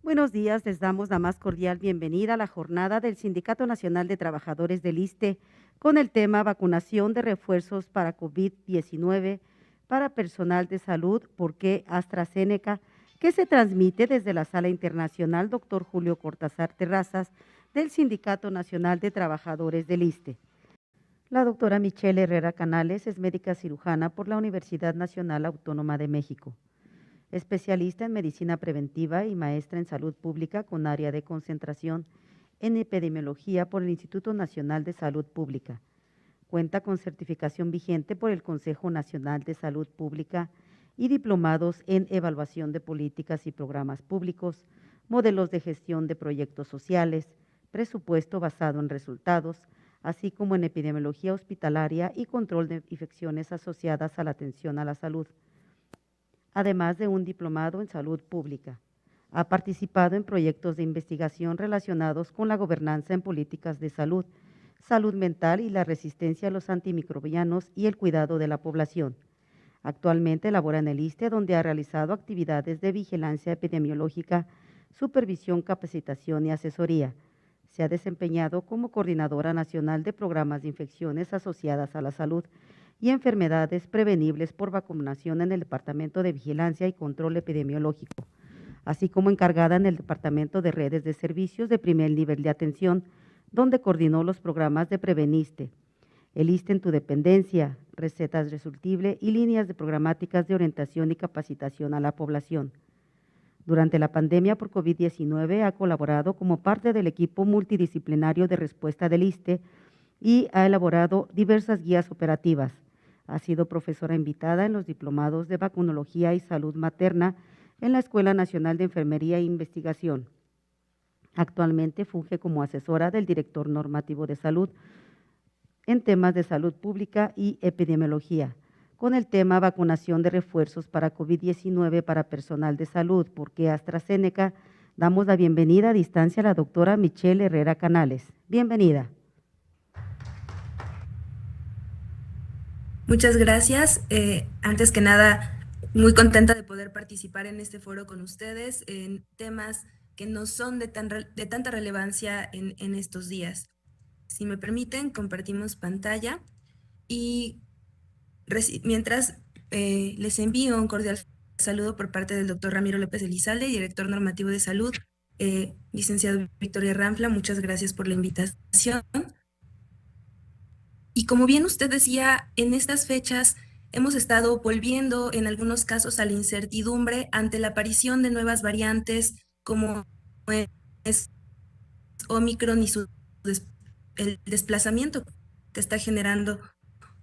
Buenos días, les damos la más cordial bienvenida a la jornada del Sindicato Nacional de Trabajadores del ISSSTE con el tema vacunación de refuerzos para COVID-19 para personal de salud, ¿por qué AstraZeneca?, que se transmite desde la Sala Internacional Dr. Julio Cortázar Terrazas del Sindicato Nacional de Trabajadores del ISSSTE. La doctora Michelle Herrera Canales es médica cirujana por la Universidad Nacional Autónoma de México, especialista en medicina preventiva y maestra en salud pública con área de concentración en epidemiología por el Instituto Nacional de Salud Pública. Cuenta con certificación vigente por el Consejo Nacional de Salud Pública y diplomados en evaluación de políticas y programas públicos, modelos de gestión de proyectos sociales, presupuesto basado en resultados, así como en epidemiología hospitalaria y control de infecciones asociadas a la atención a la salud, además de un diplomado en salud pública. Ha participado en proyectos de investigación relacionados con la gobernanza en políticas de salud, salud mental y la resistencia a los antimicrobianos y el cuidado de la población. Actualmente labora en el ISSSTE, donde ha realizado actividades de vigilancia epidemiológica, supervisión, capacitación y asesoría. Se ha desempeñado como coordinadora nacional de programas de infecciones asociadas a la salud y enfermedades prevenibles por vacunación en el Departamento de Vigilancia y Control Epidemiológico, así como encargada en el Departamento de Redes de Servicios de Primer Nivel de Atención, donde coordinó los programas de Preveniste, el ISSSTE en tu dependencia, recetas resurtible y líneas de programáticas de orientación y capacitación a la población. Durante la pandemia por COVID-19 ha colaborado como parte del equipo multidisciplinario de respuesta del ISSSTE y ha elaborado diversas guías operativas. Ha sido profesora invitada en los diplomados de vacunología y salud materna en la Escuela Nacional de Enfermería e Investigación. Actualmente funge como asesora del director normativo de salud en temas de salud pública y epidemiología, con el tema vacunación de refuerzos para COVID-19 para personal de salud, ¿por qué AstraZeneca? Damos la bienvenida a distancia a la doctora Michelle Herrera Canales. Bienvenida. Muchas gracias. Antes que nada, muy contenta de poder participar en este foro con ustedes en temas que no son de tanta relevancia en estos días. Si me permiten, compartimos pantalla y mientras les envío un cordial saludo por parte del doctor Ramiro López Elizalde, director normativo de salud, licenciado Victoria Ramfla, muchas gracias por la invitación. Y como bien usted decía, en estas fechas hemos estado volviendo en algunos casos a la incertidumbre ante la aparición de nuevas variantes como es Omicron y el desplazamiento que está generando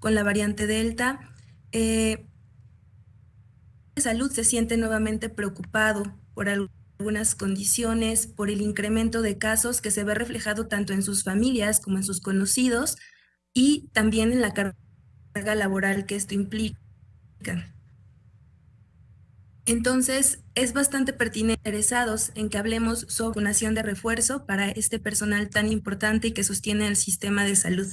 con la variante Delta. De salud se siente nuevamente preocupado por algunas condiciones, por el incremento de casos que se ve reflejado tanto en sus familias como en sus conocidos, y también en la carga laboral que esto implica. Entonces, es bastante pertinente interesados en que hablemos sobre vacunación de refuerzo para este personal tan importante y que sostiene el sistema de salud.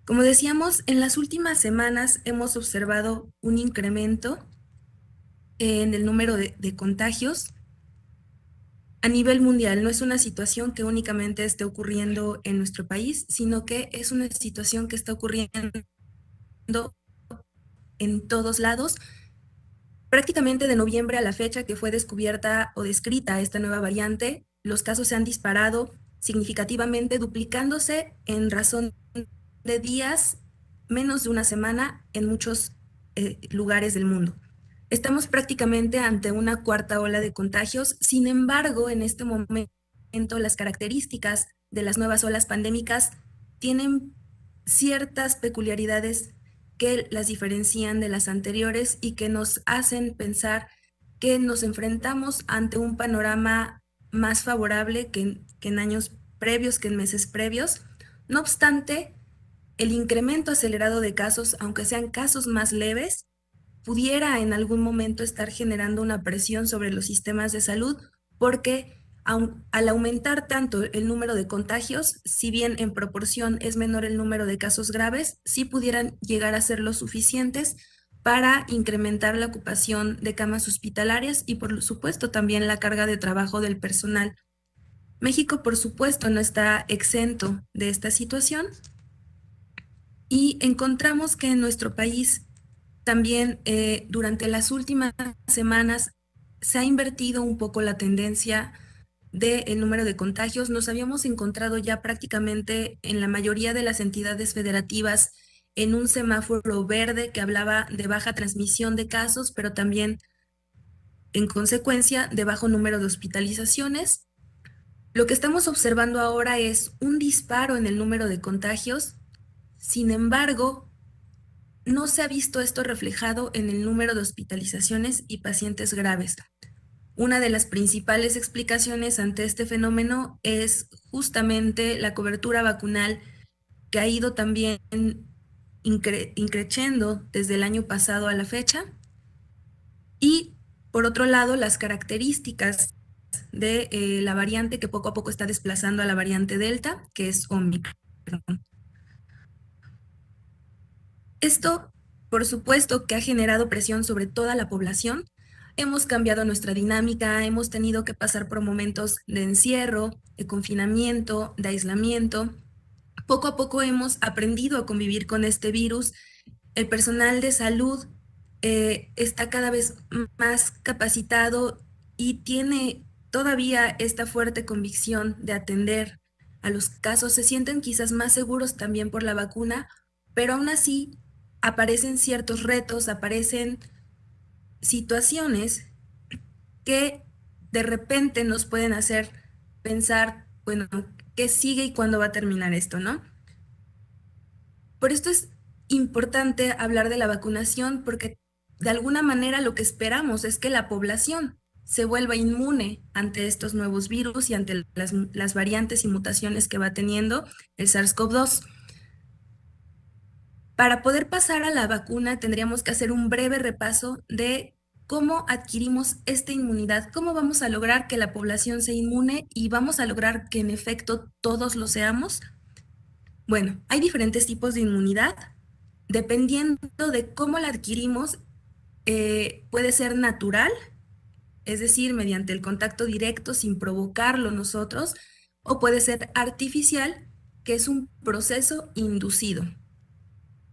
Como decíamos, en las últimas semanas hemos observado un incremento en el número de contagios a nivel mundial. No es una situación que únicamente esté ocurriendo en nuestro país, sino que es una situación que está ocurriendo en todos lados. Prácticamente de noviembre a la fecha que fue descubierta o descrita esta nueva variante, los casos se han disparado significativamente, duplicándose en razón de días, menos de una semana, en muchos lugares del mundo. Estamos prácticamente ante una cuarta ola de contagios. Sin embargo, en este momento, las características de las nuevas olas pandémicas tienen ciertas peculiaridades que las diferencian de las anteriores y que nos hacen pensar que nos enfrentamos ante un panorama más favorable que en años previos, que en meses previos. No obstante, el incremento acelerado de casos, aunque sean casos más leves, pudiera en algún momento estar generando una presión sobre los sistemas de salud, porque al aumentar tanto el número de contagios, si bien en proporción es menor el número de casos graves, sí pudieran llegar a ser lo suficientes para incrementar la ocupación de camas hospitalarias y, por supuesto, también la carga de trabajo del personal. México, por supuesto, no está exento de esta situación y encontramos que en nuestro país también durante las últimas semanas se ha invertido un poco la tendencia del número de contagios. Nos habíamos encontrado ya prácticamente en la mayoría de las entidades federativas en un semáforo verde que hablaba de baja transmisión de casos, pero también en consecuencia de bajo número de hospitalizaciones. Lo que estamos observando ahora es un disparo en el número de contagios. Sin embargo, no se ha visto esto reflejado en el número de hospitalizaciones y pacientes graves. Una de las principales explicaciones ante este fenómeno es justamente la cobertura vacunal, que ha ido también increciendo desde el año pasado a la fecha. Y por otro lado, las características de la variante que poco a poco está desplazando a la variante Delta, que es Omicron. Esto, por supuesto, que ha generado presión sobre toda la población. Hemos cambiado nuestra dinámica, hemos tenido que pasar por momentos de encierro, de confinamiento, de aislamiento. Poco a poco hemos aprendido a convivir con este virus. El personal de salud está cada vez más capacitado y tiene todavía esta fuerte convicción de atender a los casos. Se sienten quizás más seguros también por la vacuna, pero aún así aparecen ciertos retos, aparecen situaciones que de repente nos pueden hacer pensar, bueno, ¿qué sigue y cuándo va a terminar esto, no? Por esto es importante hablar de la vacunación, porque de alguna manera lo que esperamos es que la población se vuelva inmune ante estos nuevos virus y ante las variantes y mutaciones que va teniendo el SARS-CoV-2. Para poder pasar a la vacuna tendríamos que hacer un breve repaso de cómo adquirimos esta inmunidad, cómo vamos a lograr que la población sea inmune y vamos a lograr que en efecto todos lo seamos. Bueno, hay diferentes tipos de inmunidad. Dependiendo de cómo la adquirimos, puede ser natural, es decir, mediante el contacto directo sin provocarlo nosotros, o puede ser artificial, que es un proceso inducido.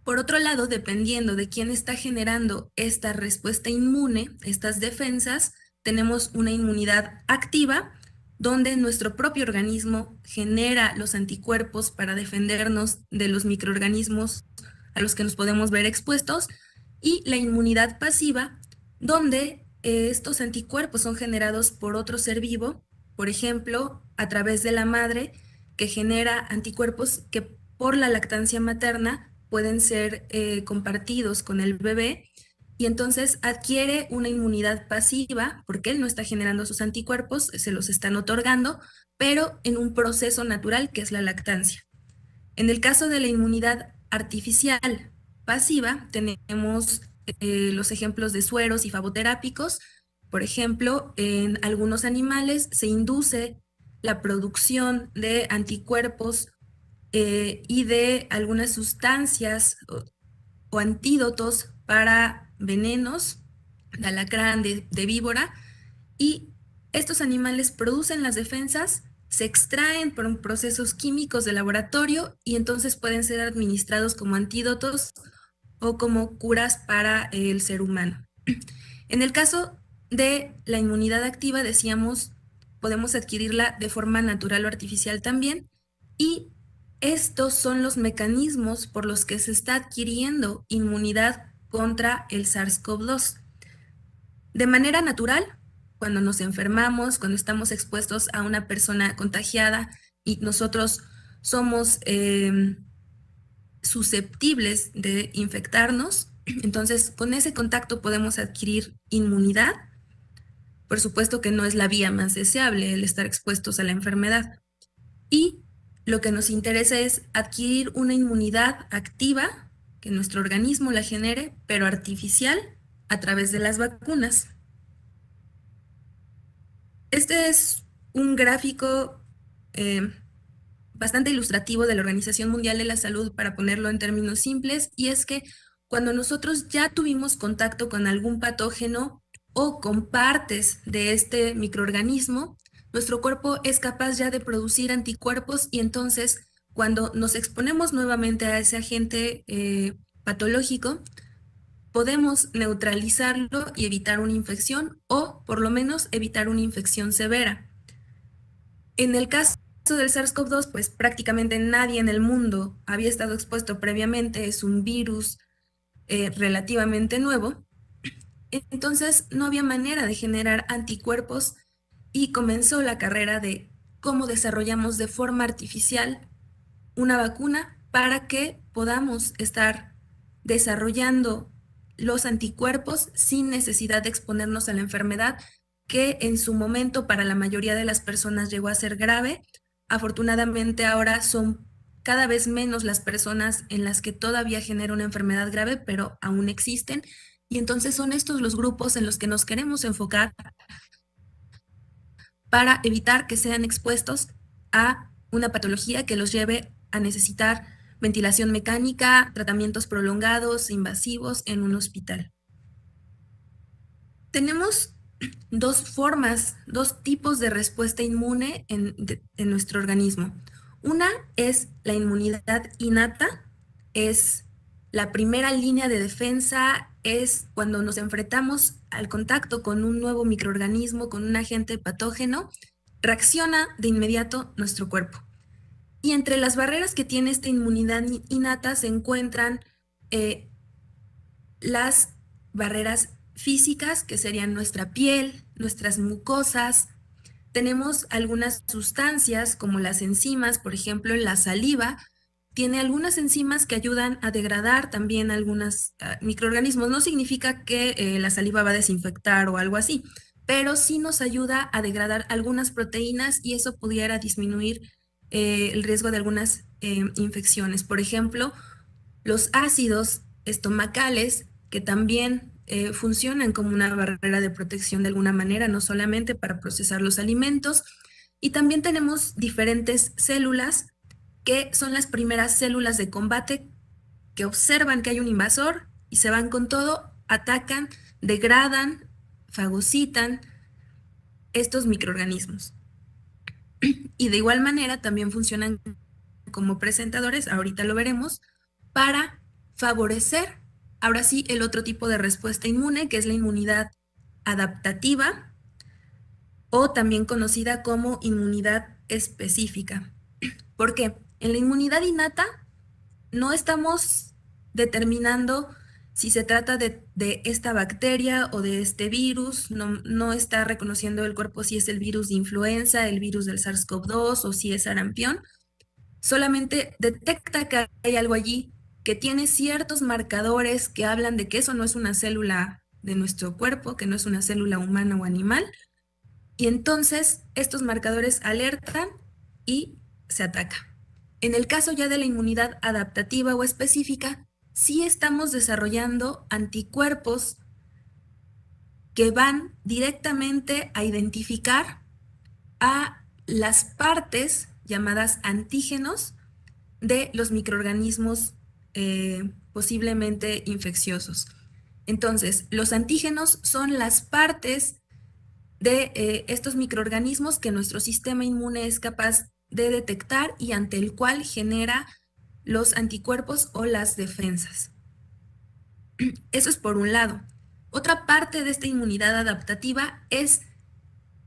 Por otro lado, dependiendo de quién está generando esta respuesta inmune, estas defensas, tenemos una inmunidad activa, donde nuestro propio organismo genera los anticuerpos para defendernos de los microorganismos a los que nos podemos ver expuestos, y la inmunidad pasiva, donde estos anticuerpos son generados por otro ser vivo, por ejemplo, a través de la madre, que genera anticuerpos que por la lactancia materna pueden ser compartidos con el bebé, y entonces adquiere una inmunidad pasiva porque él no está generando sus anticuerpos, se los están otorgando, pero en un proceso natural que es la lactancia. En el caso de la inmunidad artificial pasiva, tenemos los ejemplos de sueros y favoterápicos. Por ejemplo, en algunos animales se induce la producción de anticuerpos y de algunas sustancias o antídotos para venenos de alacrán, de víbora, y estos animales producen las defensas, se extraen por procesos químicos de laboratorio y entonces pueden ser administrados como antídotos o como curas para el ser humano. En el caso de la inmunidad activa, decíamos, podemos adquirirla de forma natural o artificial también, y estos son los mecanismos por los que se está adquiriendo inmunidad contra el SARS-CoV-2. De manera natural, cuando nos enfermamos, cuando estamos expuestos a una persona contagiada y nosotros somos susceptibles de infectarnos, entonces con ese contacto podemos adquirir inmunidad. Por supuesto que no es la vía más deseable el estar expuestos a la enfermedad. Y lo que nos interesa es adquirir una inmunidad activa, que nuestro organismo la genere, pero artificial, a través de las vacunas. Este es un gráfico bastante ilustrativo de la Organización Mundial de la Salud, para ponerlo en términos simples, y es que cuando nosotros ya tuvimos contacto con algún patógeno o con partes de este microorganismo, nuestro cuerpo es capaz ya de producir anticuerpos y entonces cuando nos exponemos nuevamente a ese agente patológico, podemos neutralizarlo y evitar una infección o por lo menos evitar una infección severa. En el caso del SARS-CoV-2, pues prácticamente nadie en el mundo había estado expuesto previamente, es un virus relativamente nuevo, entonces no había manera de generar anticuerpos y comenzó la carrera de cómo desarrollamos de forma artificial una vacuna para que podamos estar desarrollando los anticuerpos sin necesidad de exponernos a la enfermedad que en su momento para la mayoría de las personas llegó a ser grave. Afortunadamente ahora son cada vez menos las personas en las que todavía genera una enfermedad grave, pero aún existen. Y entonces son estos los grupos en los que nos queremos enfocar para evitar que sean expuestos a una patología que los lleve a necesitar ventilación mecánica, tratamientos prolongados, invasivos en un hospital. Tenemos dos tipos de respuesta inmune en nuestro organismo. Una es la inmunidad innata, es la primera línea de defensa, es cuando nos enfrentamos al contacto con un nuevo microorganismo, con un agente patógeno, reacciona de inmediato nuestro cuerpo. Y entre las barreras que tiene esta inmunidad innata se encuentran las barreras físicas, que serían nuestra piel, nuestras mucosas. Tenemos algunas sustancias como las enzimas, por ejemplo, la saliva tiene algunas enzimas que ayudan a degradar también algunos microorganismos. No significa que la saliva va a desinfectar o algo así, pero sí nos ayuda a degradar algunas proteínas y eso pudiera disminuir el riesgo de algunas infecciones. Por ejemplo, los ácidos estomacales, que también funcionan como una barrera de protección de alguna manera, no solamente para procesar los alimentos. Y también tenemos diferentes células que son las primeras células de combate que observan que hay un invasor y se van con todo, atacan, degradan, fagocitan estos microorganismos. Y de igual manera también funcionan como presentadores, ahorita lo veremos, para favorecer, ahora sí, el otro tipo de respuesta inmune, que es la inmunidad adaptativa o también conocida como inmunidad específica. ¿Por qué? En la inmunidad innata no estamos determinando si se trata de esta bacteria o de este virus, no está reconociendo el cuerpo si es el virus de influenza, el virus del SARS-CoV-2 o si es sarampión. Solamente detecta que hay algo allí que tiene ciertos marcadores que hablan de que eso no es una célula de nuestro cuerpo, que no es una célula humana o animal, y entonces estos marcadores alertan y se ataca. En el caso ya de la inmunidad adaptativa o específica, sí estamos desarrollando anticuerpos que van directamente a identificar a las partes llamadas antígenos de los microorganismos posiblemente infecciosos. Entonces, los antígenos son las partes de estos microorganismos que nuestro sistema inmune es capaz de detectar y ante el cual genera los anticuerpos o las defensas. Eso es por un lado. Otra parte de esta inmunidad adaptativa es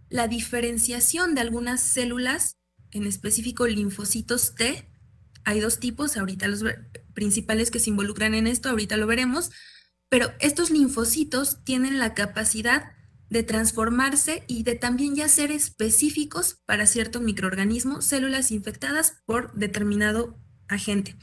la diferenciación de algunas células, en específico linfocitos T. Hay dos tipos, ahorita los principales que se involucran en esto, ahorita lo veremos, pero estos linfocitos tienen la capacidad de transformarse y de también ya ser específicos para cierto microorganismo, células infectadas por determinado agente.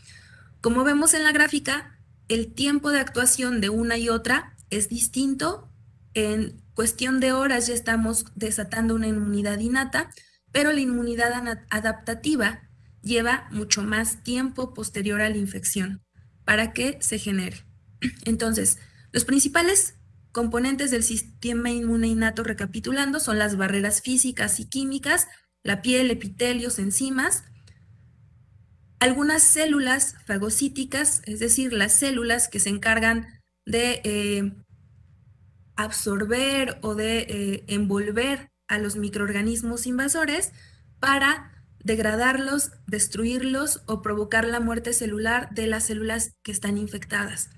Como vemos en la gráfica, el tiempo de actuación de una y otra es distinto. En cuestión de horas ya estamos desatando una inmunidad innata, pero la inmunidad adaptativa lleva mucho más tiempo posterior a la infección para que se genere. Entonces, los principales componentes del sistema inmune innato, recapitulando, son las barreras físicas y químicas, la piel, epitelios, enzimas. Algunas células fagocíticas, es decir, las células que se encargan de absorber o de envolver a los microorganismos invasores para degradarlos, destruirlos o provocar la muerte celular de las células que están infectadas.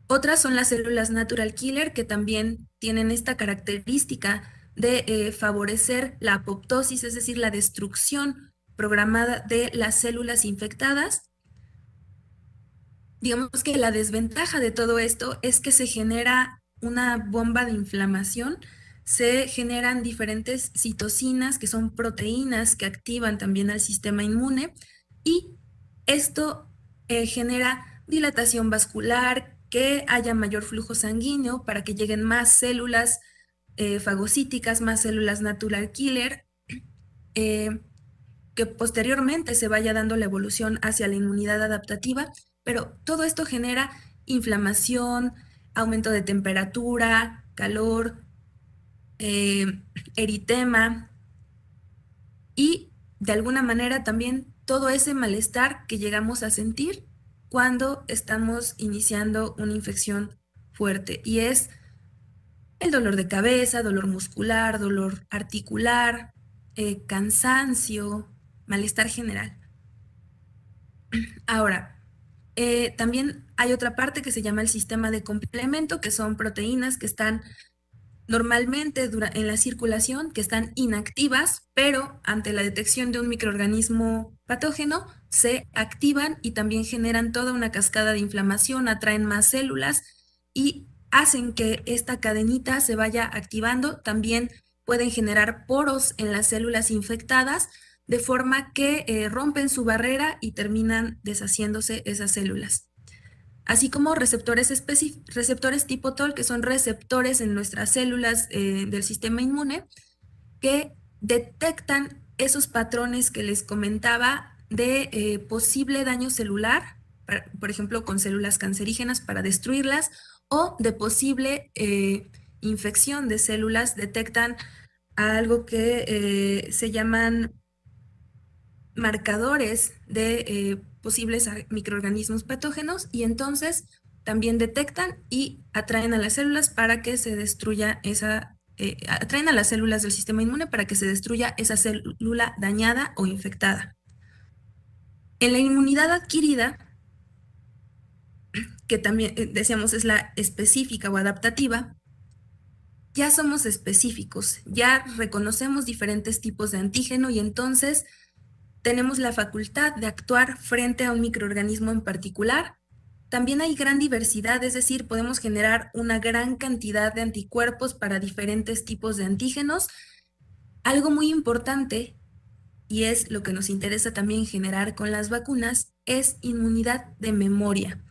Otras son las células natural killer, que también tienen esta característica de favorecer la apoptosis, es decir, la destrucción programada de las células infectadas. Digamos que la desventaja de todo esto es que se genera una bomba de inflamación, se generan diferentes citocinas, que son proteínas que activan también al sistema inmune, y esto genera dilatación vascular, que haya mayor flujo sanguíneo para que lleguen más células fagocíticas, más células natural killer, eh, que posteriormente se vaya dando la evolución hacia la inmunidad adaptativa, pero todo esto genera inflamación, aumento de temperatura, calor, eritema y de alguna manera también todo ese malestar que llegamos a sentir cuando estamos iniciando una infección fuerte, y es el dolor de cabeza, dolor muscular, dolor articular, cansancio, malestar general. Ahora, también hay otra parte que se llama el sistema de complemento, que son proteínas que están normalmente en la circulación, que están inactivas, pero ante la detección de un microorganismo patógeno se activan y también generan toda una cascada de inflamación, atraen más células y hacen que esta cadenita se vaya activando. También pueden generar poros en las células infectadas, de forma que rompen su barrera y terminan deshaciéndose esas células. Así como receptores tipo TOL, que son receptores en nuestras células del sistema inmune, que detectan esos patrones que les comentaba de posible daño celular, por ejemplo, con células cancerígenas para destruirlas, o de posible infección de células. Detectan algo que se llaman marcadores de posibles microorganismos patógenos, y entonces también detectan y atraen a las células para que se destruya atraen a las células del sistema inmune para que se destruya esa célula dañada o infectada. En la inmunidad adquirida, que también decíamos es la específica o adaptativa, ya somos específicos, ya reconocemos diferentes tipos de antígeno y entonces tenemos la facultad de actuar frente a un microorganismo en particular. También hay gran diversidad, es decir, podemos generar una gran cantidad de anticuerpos para diferentes tipos de antígenos. Algo muy importante, y es lo que nos interesa también generar con las vacunas, es inmunidad de memoria.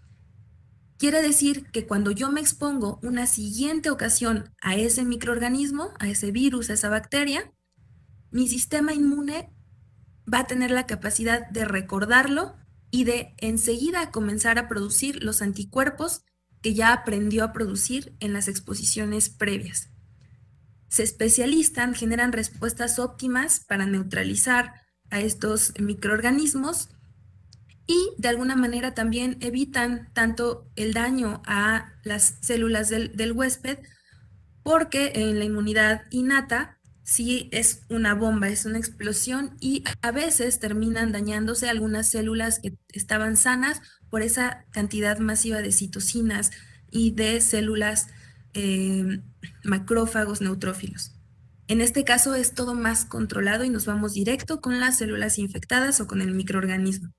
Quiere decir que cuando yo me expongo una siguiente ocasión a ese microorganismo, a ese virus, a esa bacteria, mi sistema inmune va a tener la capacidad de recordarlo y de enseguida comenzar a producir los anticuerpos que ya aprendió a producir en las exposiciones previas. Se especializan, generan respuestas óptimas para neutralizar a estos microorganismos y de alguna manera también evitan tanto el daño a las células del huésped, porque en la inmunidad innata sí es una bomba, es una explosión, y a veces terminan dañándose algunas células que estaban sanas por esa cantidad masiva de citocinas y de células macrófagos neutrófilos. En este caso es todo más controlado y nos vamos directo con las células infectadas o con el microorganismo.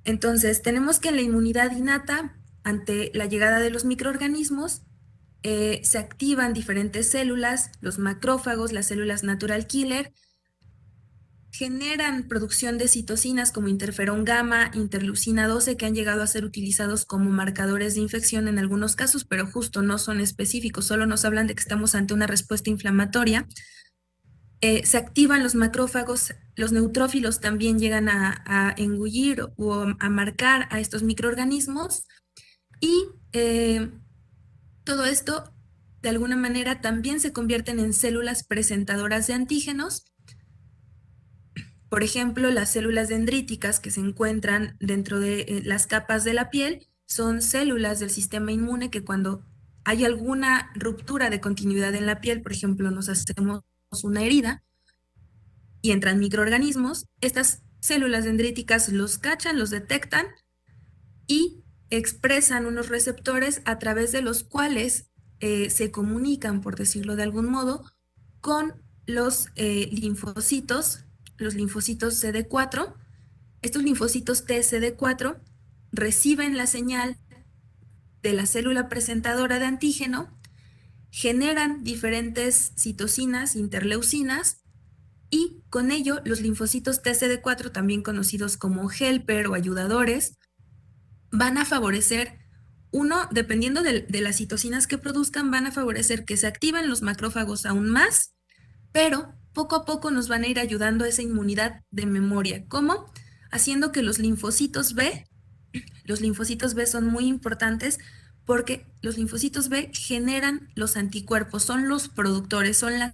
Entonces, tenemos que en la inmunidad innata, ante la llegada de los microorganismos, se activan diferentes células, los macrófagos, las células natural killer, generan producción de citocinas como interferón gamma, interleucina 12, que han llegado a ser utilizados como marcadores de infección en algunos casos, pero justo no son específicos, solo nos hablan de que estamos ante una respuesta inflamatoria. Se activan los macrófagos, los neutrófilos también llegan a engullir o a marcar a estos microorganismos, y todo esto de alguna manera también se convierten en células presentadoras de antígenos, Por ejemplo, las células dendríticas que se encuentran dentro de las capas de la piel son células del sistema inmune que cuando hay alguna ruptura de continuidad en la piel, por ejemplo, nos hacemos una herida y entran microorganismos, estas células dendríticas los cachan, los detectan y expresan unos receptores a través de los cuales se comunican, por decirlo de algún modo, con los linfocitos CD4. Estos linfocitos TCD4 reciben la señal de la célula presentadora de antígeno, generan diferentes citocinas, interleucinas, y con ello los linfocitos TCD4, también conocidos como helper o ayudadores, van a favorecer, uno, dependiendo de las citocinas que produzcan, van a favorecer que se activen los macrófagos aún más, pero poco a poco nos van a ir ayudando a esa inmunidad de memoria. ¿Cómo? Haciendo que los linfocitos B son muy importantes porque los linfocitos B generan los anticuerpos, son los productores, son las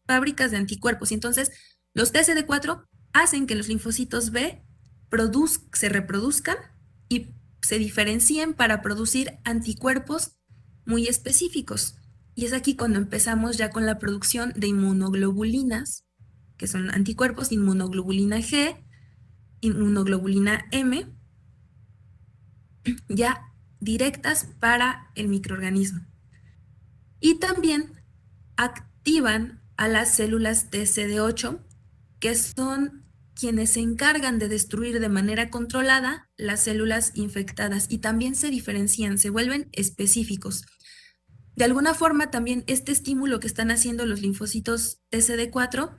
fábricas de anticuerpos. Y entonces los TCD4 hacen que los linfocitos B se reproduzcan y se diferencien para producir anticuerpos muy específicos. Y es aquí cuando empezamos ya con la producción de inmunoglobulinas, que son anticuerpos, inmunoglobulina G, inmunoglobulina M, ya directas para el microorganismo. Y también activan a las células TCD8, que son quienes se encargan de destruir de manera controlada las células infectadas y también se diferencian, se vuelven específicos. De alguna forma también este estímulo que están haciendo los linfocitos TCD4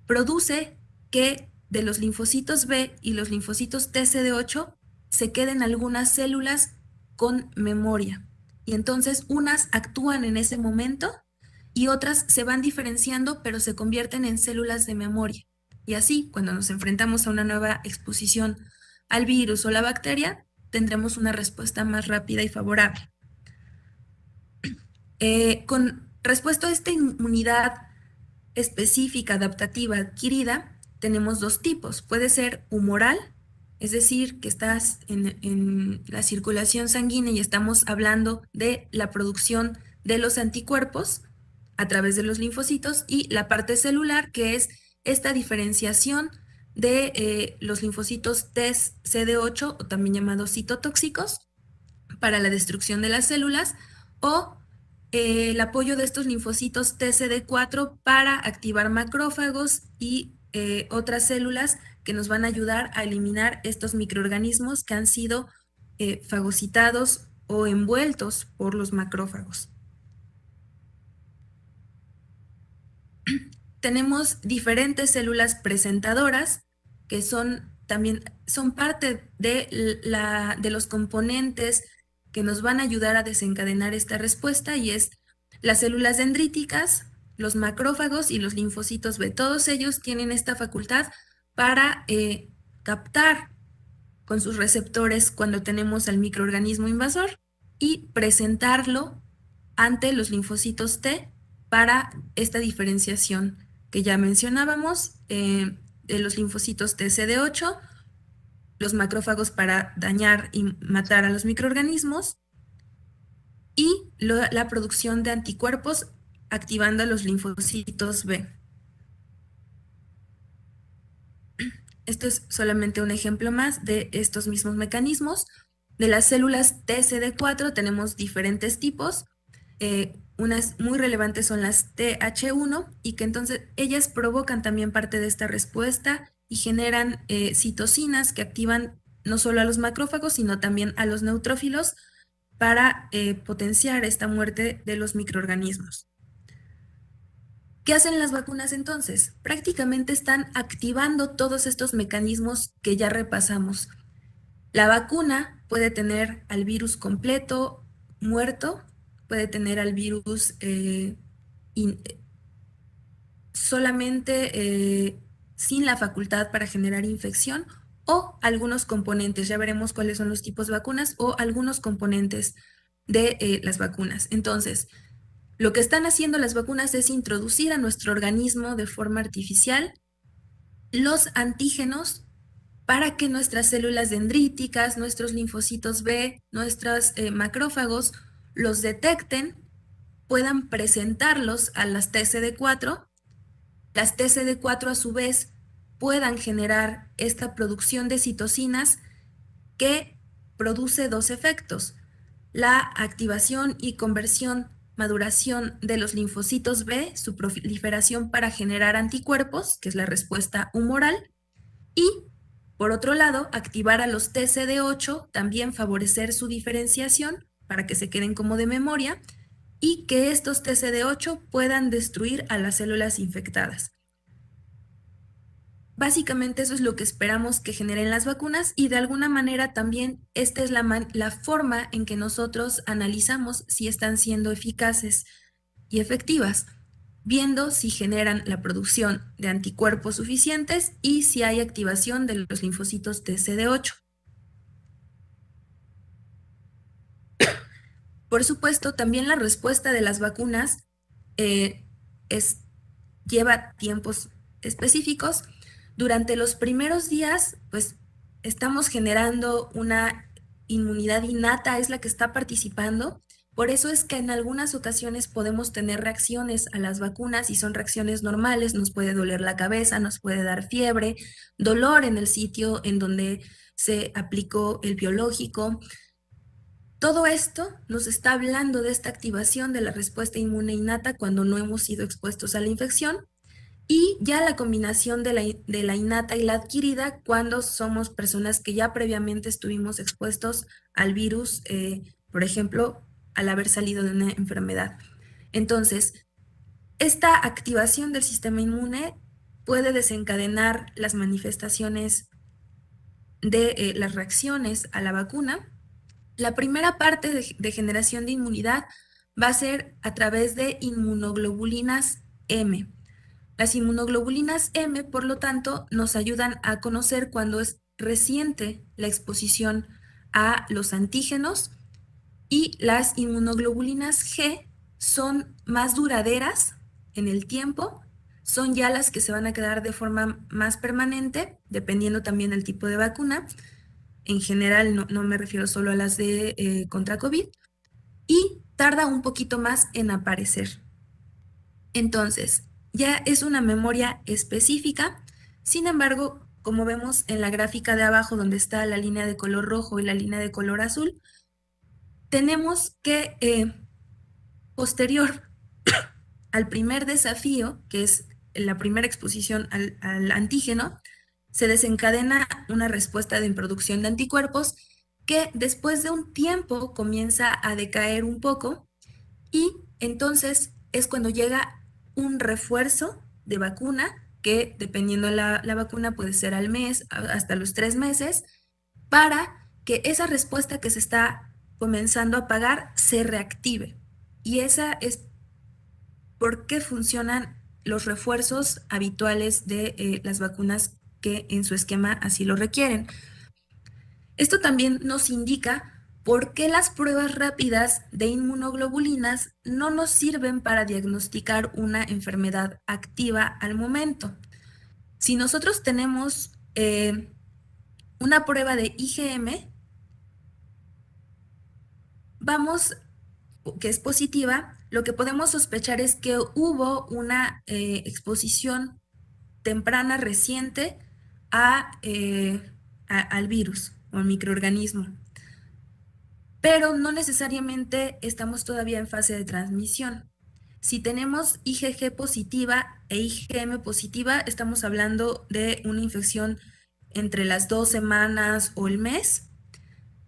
produce que de los linfocitos B y los linfocitos TCD8 se queden algunas células con memoria. Y entonces unas actúan en ese momento y otras se van diferenciando, pero se convierten en células de memoria. Y así, cuando nos enfrentamos a una nueva exposición al virus o la bacteria, tendremos una respuesta más rápida y favorable. Con respecto a esta inmunidad específica adaptativa adquirida, tenemos dos tipos. Puede ser humoral, es decir, que estás en la circulación sanguínea y estamos hablando de la producción de los anticuerpos a través de los linfocitos, y la parte celular, que es esta diferenciación de los linfocitos TCD8, o también llamados citotóxicos, para la destrucción de las células, o el apoyo de estos linfocitos TCD4 para activar macrófagos y otras células que nos van a ayudar a eliminar estos microorganismos que han sido fagocitados o envueltos por los macrófagos. Tenemos diferentes células presentadoras que también son parte de los componentes que nos van a ayudar a desencadenar esta respuesta, y es las células dendríticas, los macrófagos y los linfocitos B. Todos ellos tienen esta facultad para captar con sus receptores cuando tenemos al microorganismo invasor y presentarlo ante los linfocitos T para esta diferenciación que ya mencionábamos, de los linfocitos TCD8, los macrófagos para dañar y matar a los microorganismos, y la producción de anticuerpos activando a los linfocitos B. Esto es solamente un ejemplo más de estos mismos mecanismos. De las células TCD4 tenemos diferentes tipos. Unas muy relevantes son las TH1, y que entonces ellas provocan también parte de esta respuesta y generan citocinas que activan no solo a los macrófagos, sino también a los neutrófilos para potenciar esta muerte de los microorganismos. ¿Qué hacen las vacunas entonces? Prácticamente están activando todos estos mecanismos que ya repasamos. La vacuna puede tener al virus completo, muerto, puede tener al virus solamente sin la facultad para generar infección, o algunos componentes, ya veremos cuáles son los tipos de vacunas, o algunos componentes de las vacunas. Entonces, lo que están haciendo las vacunas es introducir a nuestro organismo de forma artificial los antígenos para que nuestras células dendríticas, nuestros linfocitos B, nuestros macrófagos los detecten, puedan presentarlos a las TCD4. Las TCD4 a su vez puedan generar esta producción de citocinas que produce dos efectos: la activación y conversión, maduración de los linfocitos B, su proliferación para generar anticuerpos, que es la respuesta humoral, y por otro lado, activar a los TCD8, también favorecer su diferenciación para que se queden como de memoria y que estos TCD8 puedan destruir a las células infectadas. Básicamente eso es lo que esperamos que generen las vacunas, y de alguna manera también esta es la forma en que nosotros analizamos si están siendo eficaces y efectivas, viendo si generan la producción de anticuerpos suficientes y si hay activación de los linfocitos TCD8. Por supuesto, también la respuesta de las vacunas eh, lleva tiempos específicos. Durante los primeros días, pues estamos generando una inmunidad innata, es la que está participando. Por eso es que en algunas ocasiones podemos tener reacciones a las vacunas y son reacciones normales. Nos puede doler la cabeza, nos puede dar fiebre, dolor en el sitio en donde se aplicó el biológico. Todo esto nos está hablando de esta activación de la respuesta inmune innata cuando no hemos sido expuestos a la infección, y ya la combinación de la innata y la adquirida cuando somos personas que ya previamente estuvimos expuestos al virus, por ejemplo, al haber salido de una enfermedad. Entonces, esta activación del sistema inmune puede desencadenar las manifestaciones de las reacciones a la vacuna. La primera parte de generación de inmunidad va a ser a través de inmunoglobulinas M. Las inmunoglobulinas M, por lo tanto, nos ayudan a conocer cuando es reciente la exposición a los antígenos, y las inmunoglobulinas G son más duraderas en el tiempo, son ya las que se van a quedar de forma más permanente, dependiendo también del tipo de vacuna. En general, no me refiero solo a las de contra COVID, y tarda un poquito más en aparecer. Entonces, ya es una memoria específica. Sin embargo, como vemos en la gráfica de abajo, donde está la línea de color rojo y la línea de color azul, tenemos que posterior al primer desafío, que es la primera exposición al antígeno, se desencadena una respuesta de producción de anticuerpos que después de un tiempo comienza a decaer un poco, y entonces es cuando llega un refuerzo de vacuna, que dependiendo de la vacuna puede ser al mes, hasta los 3 meses, para que esa respuesta que se está comenzando a apagar se reactive. Y esa es por qué funcionan los refuerzos habituales de las vacunas que en su esquema así lo requieren. Esto también nos indica por qué las pruebas rápidas de inmunoglobulinas no nos sirven para diagnosticar una enfermedad activa al momento. Si nosotros tenemos una prueba de IgM, que es positiva, lo que podemos sospechar es que hubo una exposición temprana reciente al virus o al microorganismo. Pero no necesariamente estamos todavía en fase de transmisión. Si tenemos IgG positiva e IgM positiva, estamos hablando de una infección entre las 2 semanas o el mes.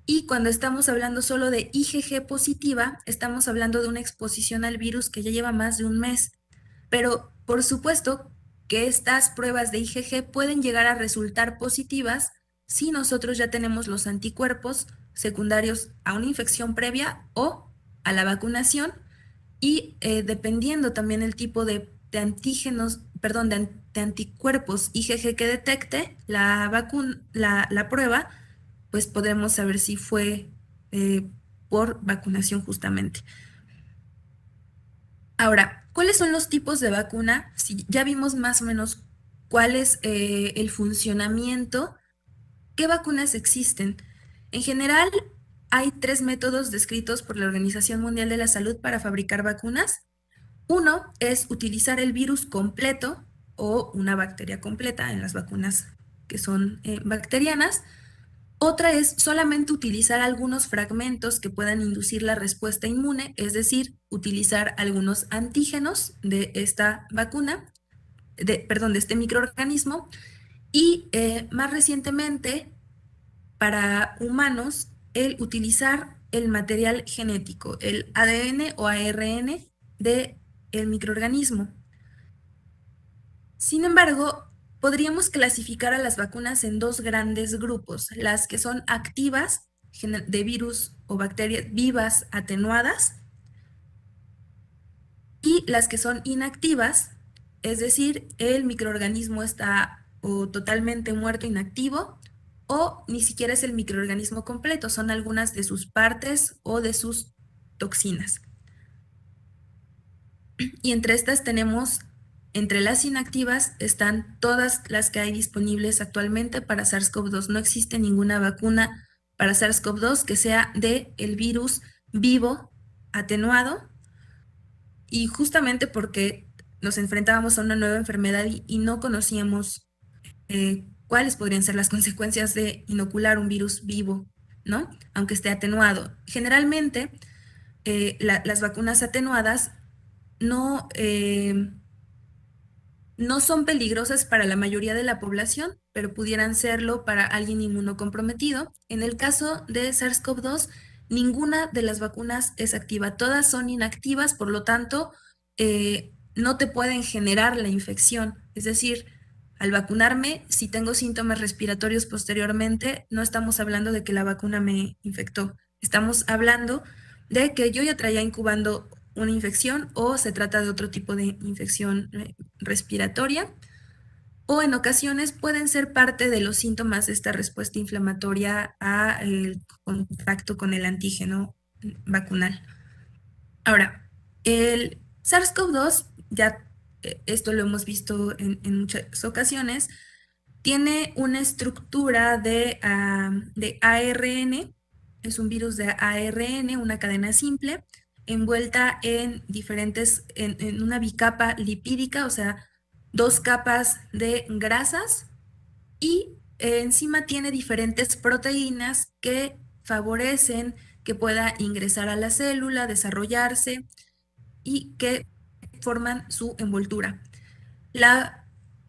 Y cuando estamos hablando solo de IgG positiva, estamos hablando de una exposición al virus que ya lleva más de un mes. Pero por supuesto que estas pruebas de IgG pueden llegar a resultar positivas si nosotros ya tenemos los anticuerpos secundarios a una infección previa o a la vacunación, y dependiendo también el tipo de antígenos, perdón, de anticuerpos IgG que detecte la prueba, pues podremos saber si fue por vacunación justamente. Ahora, ¿cuáles son los tipos de vacuna? Si ya vimos más o menos cuál es el funcionamiento, qué vacunas existen. En general, hay 3 métodos descritos por la Organización Mundial de la Salud para fabricar vacunas. Uno es utilizar el virus completo o una bacteria completa en las vacunas que son bacterianas. Otra es solamente utilizar algunos fragmentos que puedan inducir la respuesta inmune, es decir, utilizar algunos antígenos de esta vacuna, perdón, de este microorganismo. Y más recientemente, para humanos, el utilizar el material genético, el ADN o ARN de el microorganismo. Sin embargo, podríamos clasificar a las vacunas en 2 grandes grupos: las que son activas, de virus o bacterias vivas atenuadas, y las que son inactivas, es decir, el microorganismo está o totalmente muerto, inactivo, o ni siquiera es el microorganismo completo, son algunas de sus partes o de sus toxinas. Y entre estas tenemos, entre las inactivas están todas las que hay disponibles actualmente para SARS-CoV-2. No existe ninguna vacuna para SARS-CoV-2 que sea de el virus vivo atenuado, y justamente porque nos enfrentábamos a una nueva enfermedad y no conocíamos cuáles podrían ser las consecuencias de inocular un virus vivo, ¿no? Aunque esté atenuado. Generalmente, las vacunas atenuadas no, no son peligrosas para la mayoría de la población, pero pudieran serlo para alguien inmunocomprometido. En el caso de SARS-CoV-2, ninguna de las vacunas es activa, todas son inactivas, por lo tanto, no te pueden generar la infección. Es decir, al vacunarme, si tengo síntomas respiratorios posteriormente, no estamos hablando de que la vacuna me infectó, estamos hablando de que yo ya traía incubando una infección o se trata de otro tipo de infección respiratoria, o en ocasiones pueden ser parte de los síntomas de esta respuesta inflamatoria al contacto con el antígeno vacunal. Ahora, el SARS-CoV-2, ya esto lo hemos visto en muchas ocasiones, tiene una estructura de ARN, es un virus de ARN, una cadena simple, envuelta en en una bicapa lipídica, o sea, 2 capas de grasas, y encima tiene diferentes proteínas que favorecen que pueda ingresar a la célula, desarrollarse y que forman su envoltura. La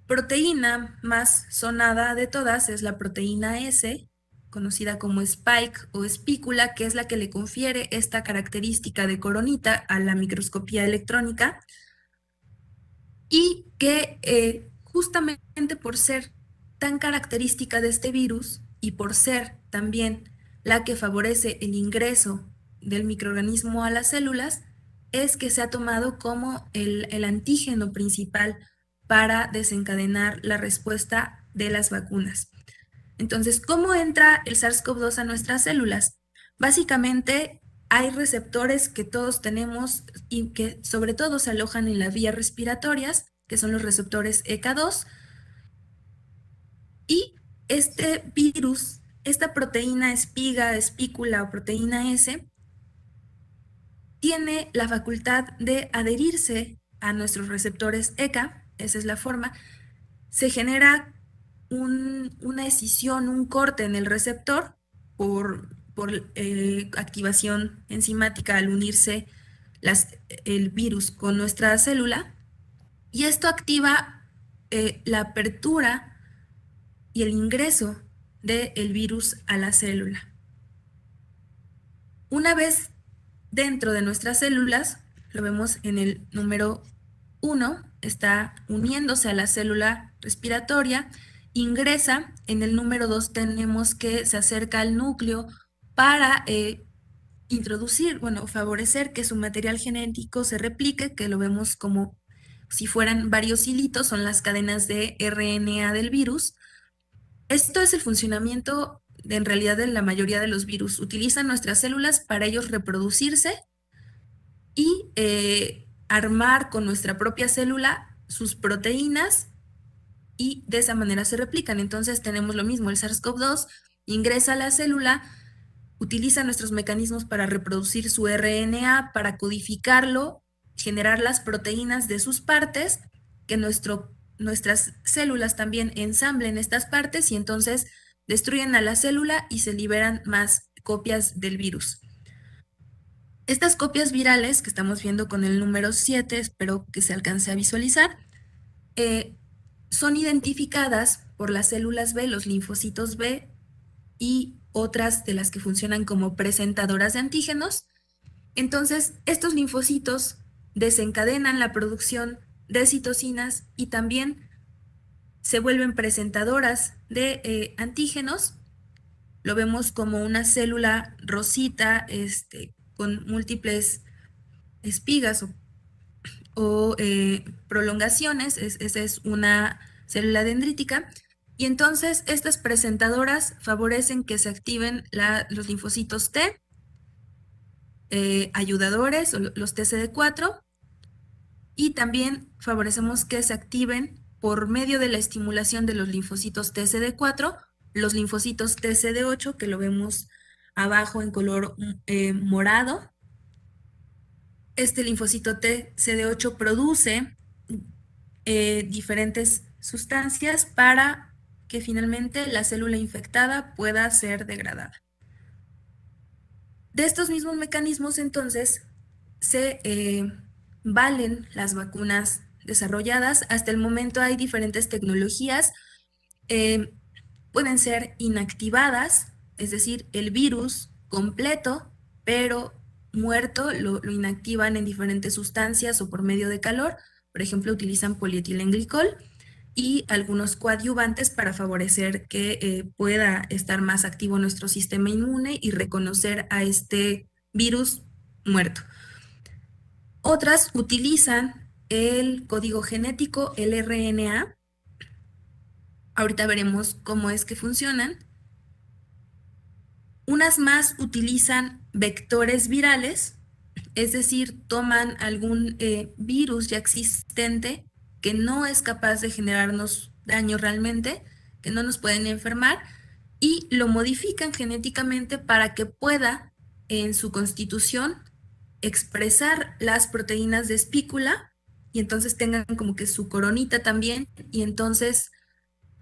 proteína más sonada de todas es la proteína S, conocida como spike o espícula, que es la que le confiere esta característica de coronita a la microscopía electrónica, y que justamente por ser tan característica de este virus y por ser también la que favorece el ingreso del microorganismo a las células, es que se ha tomado como el antígeno principal para desencadenar la respuesta de las vacunas. Entonces, ¿cómo entra el SARS-CoV-2 a nuestras células? Básicamente, hay receptores que todos tenemos y que sobre todo se alojan en las vías respiratorias, que son los receptores ECA2, y este virus, esta proteína espiga, espícula o proteína S, tiene la facultad de adherirse a nuestros receptores ECA, esa es la forma. Se genera una escisión, un corte en el receptor por activación enzimática al unirse el virus con nuestra célula, y esto activa la apertura y el ingreso del virus a la célula. Una vez dentro de nuestras células, lo vemos en el número 1, está uniéndose a la célula respiratoria, ingresa. En el número 2 tenemos que se acerca al núcleo para introducir, bueno, favorecer que su material genético se replique, que lo vemos como si fueran varios hilitos, son las cadenas de RNA del virus. Esto es el funcionamiento en realidad de la mayoría de los virus. Utilizan nuestras células para ellos reproducirse y armar con nuestra propia célula sus proteínas y de esa manera se replican. Entonces tenemos lo mismo, el SARS-CoV-2 ingresa a la célula, utiliza nuestros mecanismos para reproducir su RNA, para codificarlo, generar las proteínas de sus partes, que nuestras células también ensamblen estas partes y entonces destruyen a la célula y se liberan más copias del virus. Estas copias virales que estamos viendo con el número 7, espero que se alcance a visualizar, son identificadas por las células B, los linfocitos B y otras de las que funcionan como presentadoras de antígenos. Entonces, estos linfocitos desencadenan la producción de citocinas y también se vuelven presentadoras de antígenos. Lo vemos como una célula rosita con múltiples espigas o prolongaciones. Esa es una célula dendrítica. Y entonces estas presentadoras favorecen que se activen los linfocitos T, ayudadores o los TCD4, y también favorecemos que se activen por medio de la estimulación de los linfocitos TCD4, los linfocitos TCD8, que lo vemos abajo en color morado. Este linfocito TCD8 produce diferentes sustancias para que finalmente la célula infectada pueda ser degradada. De estos mismos mecanismos, entonces, se valen las vacunas desarrolladas. Hasta el momento hay diferentes tecnologías. Pueden ser inactivadas, es decir, el virus completo, pero muerto, lo inactivan en diferentes sustancias o por medio de calor. Por ejemplo, utilizan polietilenglicol y algunos coadyuvantes para favorecer que pueda estar más activo nuestro sistema inmune y reconocer a este virus muerto. Otras utilizan el código genético, el RNA. Ahorita veremos cómo es que funcionan. Unas más utilizan vectores virales, es decir, toman algún virus ya existente que no es capaz de generarnos daño realmente, que no nos pueden enfermar, y lo modifican genéticamente para que pueda en su constitución expresar las proteínas de espícula y entonces tengan como que su coronita también, y entonces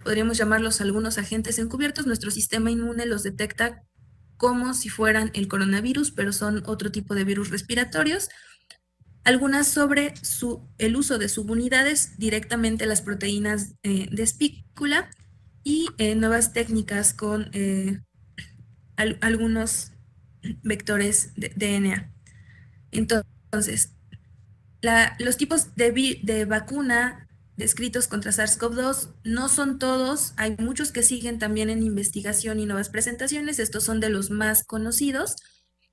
podríamos llamarlos algunos agentes encubiertos. Nuestro sistema inmune los detecta como si fueran el coronavirus, pero son otro tipo de virus respiratorios. Algunas sobre el uso de subunidades directamente las proteínas de espícula y nuevas técnicas con algunos vectores de DNA. Entonces, los tipos de vacuna descritos contra SARS-CoV-2 no son todos, hay muchos que siguen también en investigación y nuevas presentaciones, estos son de los más conocidos.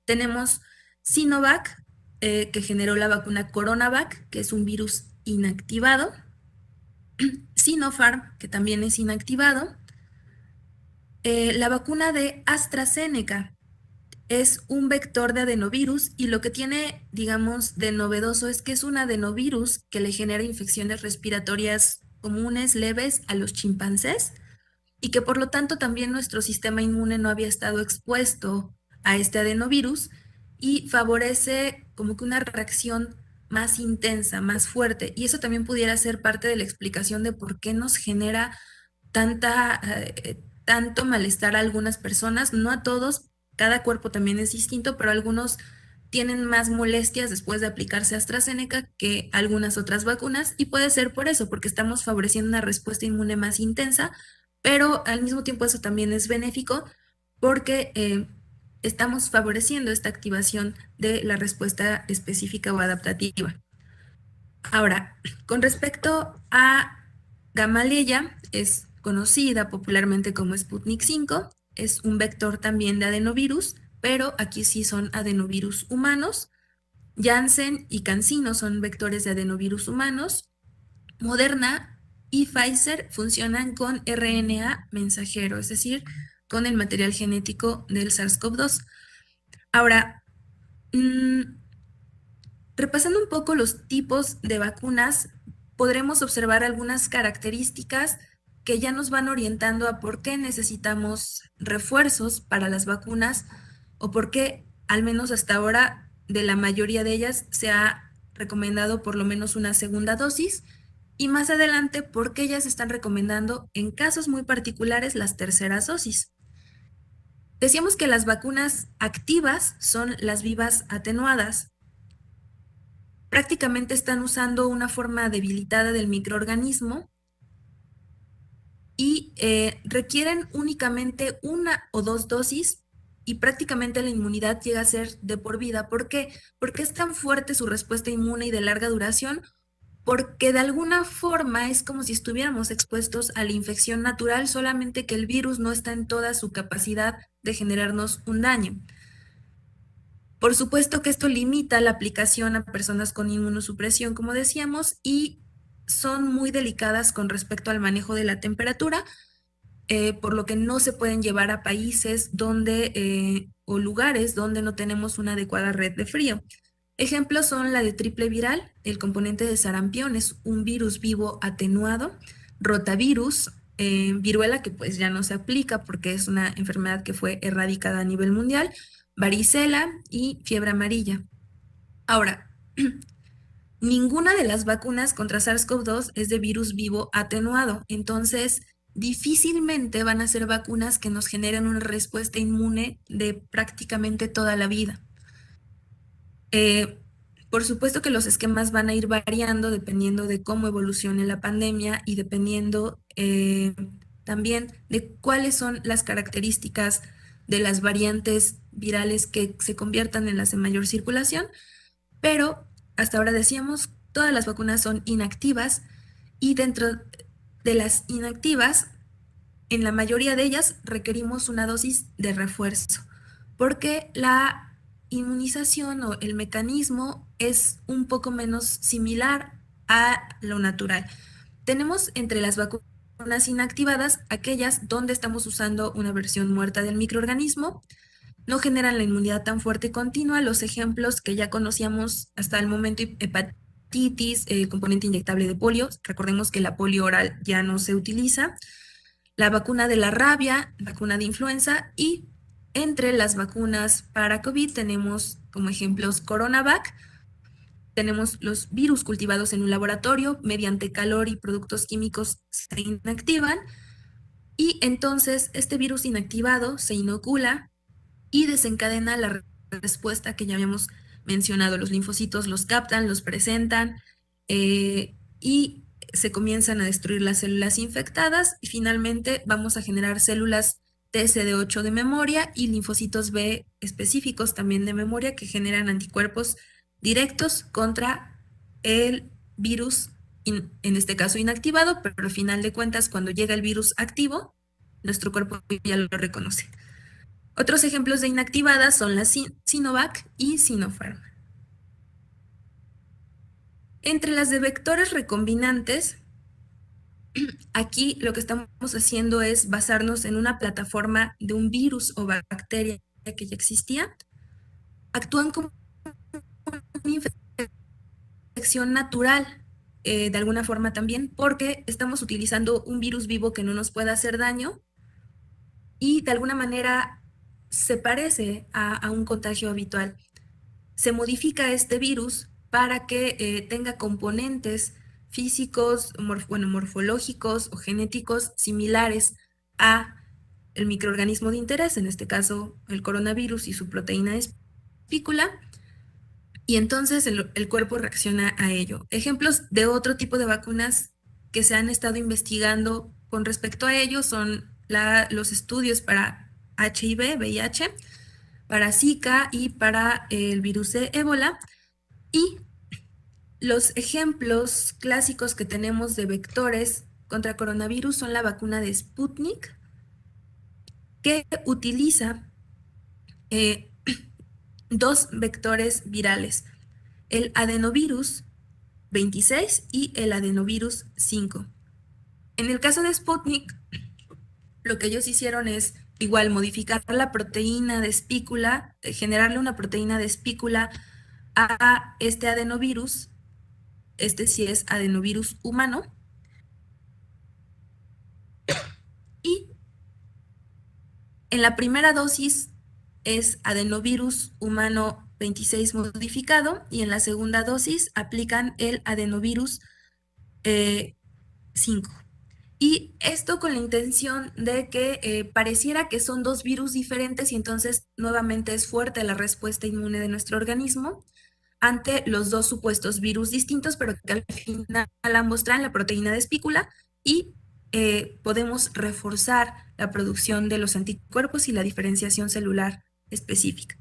Tenemos Sinovac, que generó la vacuna CoronaVac, que es un virus inactivado, Sinopharm, que también es inactivado, la vacuna de AstraZeneca, es un vector de adenovirus y lo que tiene, digamos, de novedoso es que es un adenovirus que le genera infecciones respiratorias comunes, leves a los chimpancés y que por lo tanto también nuestro sistema inmune no había estado expuesto a este adenovirus y favorece como que una reacción más intensa, más fuerte. Y eso también pudiera ser parte de la explicación de por qué nos genera tanto malestar a algunas personas, no a todos, cada cuerpo también es distinto, pero algunos tienen más molestias después de aplicarse AstraZeneca que algunas otras vacunas y puede ser por eso, porque estamos favoreciendo una respuesta inmune más intensa, pero al mismo tiempo eso también es benéfico porque estamos favoreciendo esta activación de la respuesta específica o adaptativa. Ahora, con respecto a Gamaleya, es conocida popularmente como Sputnik 5, es un vector también de adenovirus, pero aquí sí son adenovirus humanos. Janssen y CanSino son vectores de adenovirus humanos. Moderna y Pfizer funcionan con RNA mensajero, es decir, con el material genético del SARS-CoV-2. Ahora, repasando un poco los tipos de vacunas, podremos observar algunas características que ya nos van orientando a por qué necesitamos refuerzos para las vacunas o por qué, al menos hasta ahora, de la mayoría de ellas se ha recomendado por lo menos una segunda dosis y más adelante por qué ya se están recomendando en casos muy particulares las terceras dosis. Decíamos que las vacunas activas son las vivas atenuadas. Prácticamente están usando una forma debilitada del microorganismo y requieren únicamente una o dos dosis y prácticamente la inmunidad llega a ser de por vida. ¿Por qué? Porque es tan fuerte su respuesta inmune y de larga duración, porque de alguna forma es como si estuviéramos expuestos a la infección natural, solamente que el virus no está en toda su capacidad de generarnos un daño. Por supuesto que esto limita la aplicación a personas con inmunosupresión, como decíamos, y son muy delicadas con respecto al manejo de la temperatura, por lo que no se pueden llevar a países donde o lugares donde no tenemos una adecuada red de frío. Ejemplos son la de triple viral, el componente de sarampión es un virus vivo atenuado, rotavirus, viruela que pues ya no se aplica porque es una enfermedad que fue erradicada a nivel mundial, varicela y fiebre amarilla. Ahora, ninguna de las vacunas contra SARS-CoV-2 es de virus vivo atenuado, entonces difícilmente van a ser vacunas que nos generen una respuesta inmune de prácticamente toda la vida. Por supuesto que los esquemas van a ir variando dependiendo de cómo evolucione la pandemia y dependiendo también de cuáles son las características de las variantes virales que se conviertan en las de mayor circulación, pero hasta ahora decíamos, todas las vacunas son inactivas y dentro de las inactivas, en la mayoría de ellas requerimos una dosis de refuerzo, porque la inmunización o el mecanismo es un poco menos similar a lo natural. Tenemos entre las vacunas inactivadas aquellas donde estamos usando una versión muerta del microorganismo, no generan la inmunidad tan fuerte y continua. Los ejemplos que ya conocíamos hasta el momento, hepatitis, componente inyectable de polio, recordemos que la polio oral ya no se utiliza, la vacuna de la rabia, vacuna de influenza y entre las vacunas para COVID tenemos como ejemplos CoronaVac, tenemos los virus cultivados en un laboratorio, mediante calor y productos químicos se inactivan y entonces este virus inactivado se inocula y desencadena la respuesta que ya habíamos mencionado. Los linfocitos los captan, los presentan y se comienzan a destruir las células infectadas y finalmente vamos a generar células TCD8 de memoria y linfocitos B específicos también de memoria que generan anticuerpos directos contra el virus, en este caso inactivado, pero al final de cuentas cuando llega el virus activo, nuestro cuerpo ya lo reconoce. Otros ejemplos de inactivadas son la Sinovac y Sinopharm. Entre las de vectores recombinantes, aquí lo que estamos haciendo es basarnos en una plataforma de un virus o bacteria que ya existía. Actúan como una infección natural, de alguna forma también, porque estamos utilizando un virus vivo que no nos puede hacer daño y de alguna manera se parece a un contagio habitual. Se modifica este virus para que tenga componentes físicos, morfológicos o genéticos similares a el microorganismo de interés, en este caso el coronavirus y su proteína de espícula, y entonces el cuerpo reacciona a ello. Ejemplos de otro tipo de vacunas que se han estado investigando con respecto a ello son los estudios para HIV, VIH, para Zika y para el virus de ébola. Y los ejemplos clásicos que tenemos de vectores contra coronavirus son la vacuna de Sputnik, que utiliza dos vectores virales, el adenovirus 26 y el adenovirus 5. En el caso de Sputnik, lo que ellos hicieron es igual modificar la proteína de espícula, generarle una proteína de espícula a este adenovirus, este sí es adenovirus humano, En la primera dosis es adenovirus humano 26 modificado y en la segunda dosis aplican el adenovirus 5. Y esto con la intención de que pareciera que son dos virus diferentes y entonces nuevamente es fuerte la respuesta inmune de nuestro organismo ante los dos supuestos virus distintos, pero que al final ambos traen la proteína de espícula y podemos reforzar la producción de los anticuerpos y la diferenciación celular específica.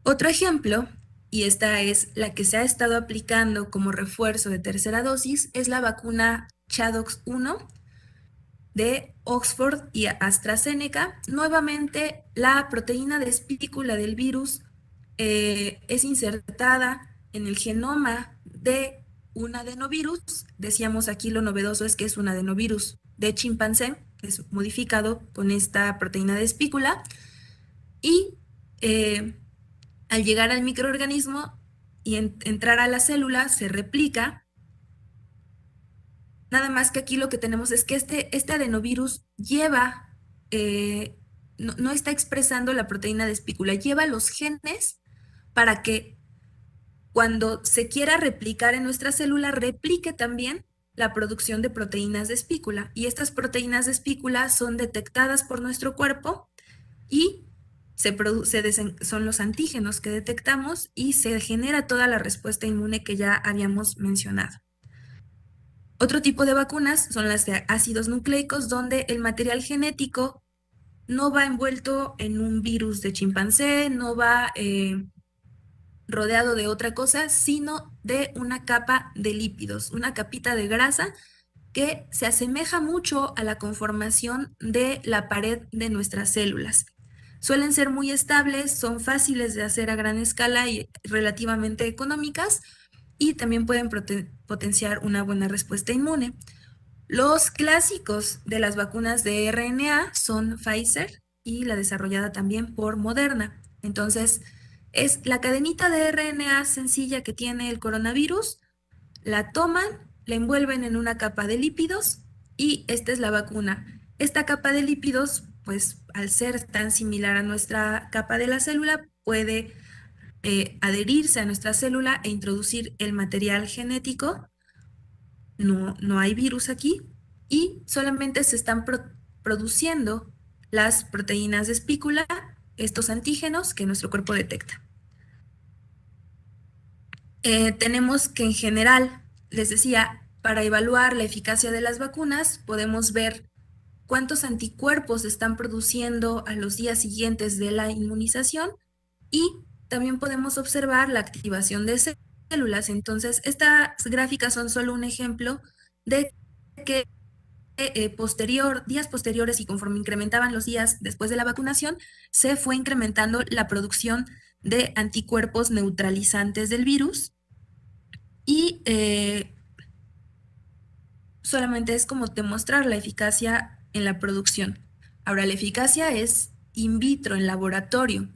Otro ejemplo, y esta es la que se ha estado aplicando como refuerzo de tercera dosis, es la vacuna ChAdOx 1 de Oxford y AstraZeneca. Nuevamente, la proteína de espícula del virus es insertada en el genoma de un adenovirus. Decíamos aquí lo novedoso es que es un adenovirus de chimpancé, que es modificado con esta proteína de espícula, y al llegar al microorganismo y entrar a la célula, se replica. Nada más que aquí lo que tenemos es que este adenovirus lleva, no está expresando la proteína de espícula, lleva los genes para que cuando se quiera replicar en nuestra célula, replique también la producción de proteínas de espícula. Y estas proteínas de espícula son detectadas por nuestro cuerpo y son los antígenos que detectamos y se genera toda la respuesta inmune que ya habíamos mencionado. Otro tipo de vacunas son las de ácidos nucleicos, donde el material genético no va envuelto en un virus de chimpancé, no va rodeado de otra cosa, sino de una capa de lípidos, una capita de grasa que se asemeja mucho a la conformación de la pared de nuestras células. Suelen ser muy estables, son fáciles de hacer a gran escala y relativamente económicas, y también pueden potenciar una buena respuesta inmune. Los clásicos de las vacunas de RNA son Pfizer y la desarrollada también por Moderna. Entonces, es la cadenita de RNA sencilla que tiene el coronavirus, la toman, la envuelven en una capa de lípidos y esta es la vacuna. Esta capa de lípidos, pues al ser tan similar a nuestra capa de la célula, puede adherirse a nuestra célula e introducir el material genético. No hay virus aquí y solamente se están produciendo las proteínas de espícula, estos antígenos que nuestro cuerpo detecta. Tenemos que en general, les decía, para evaluar la eficacia de las vacunas, podemos ver cuántos anticuerpos están produciendo a los días siguientes de la inmunización y también podemos observar la activación de células. Entonces, estas gráficas son solo un ejemplo de que días posteriores y conforme incrementaban los días después de la vacunación, se fue incrementando la producción de anticuerpos neutralizantes del virus y solamente es como demostrar la eficacia en la producción. Ahora, la eficacia es in vitro, en laboratorio.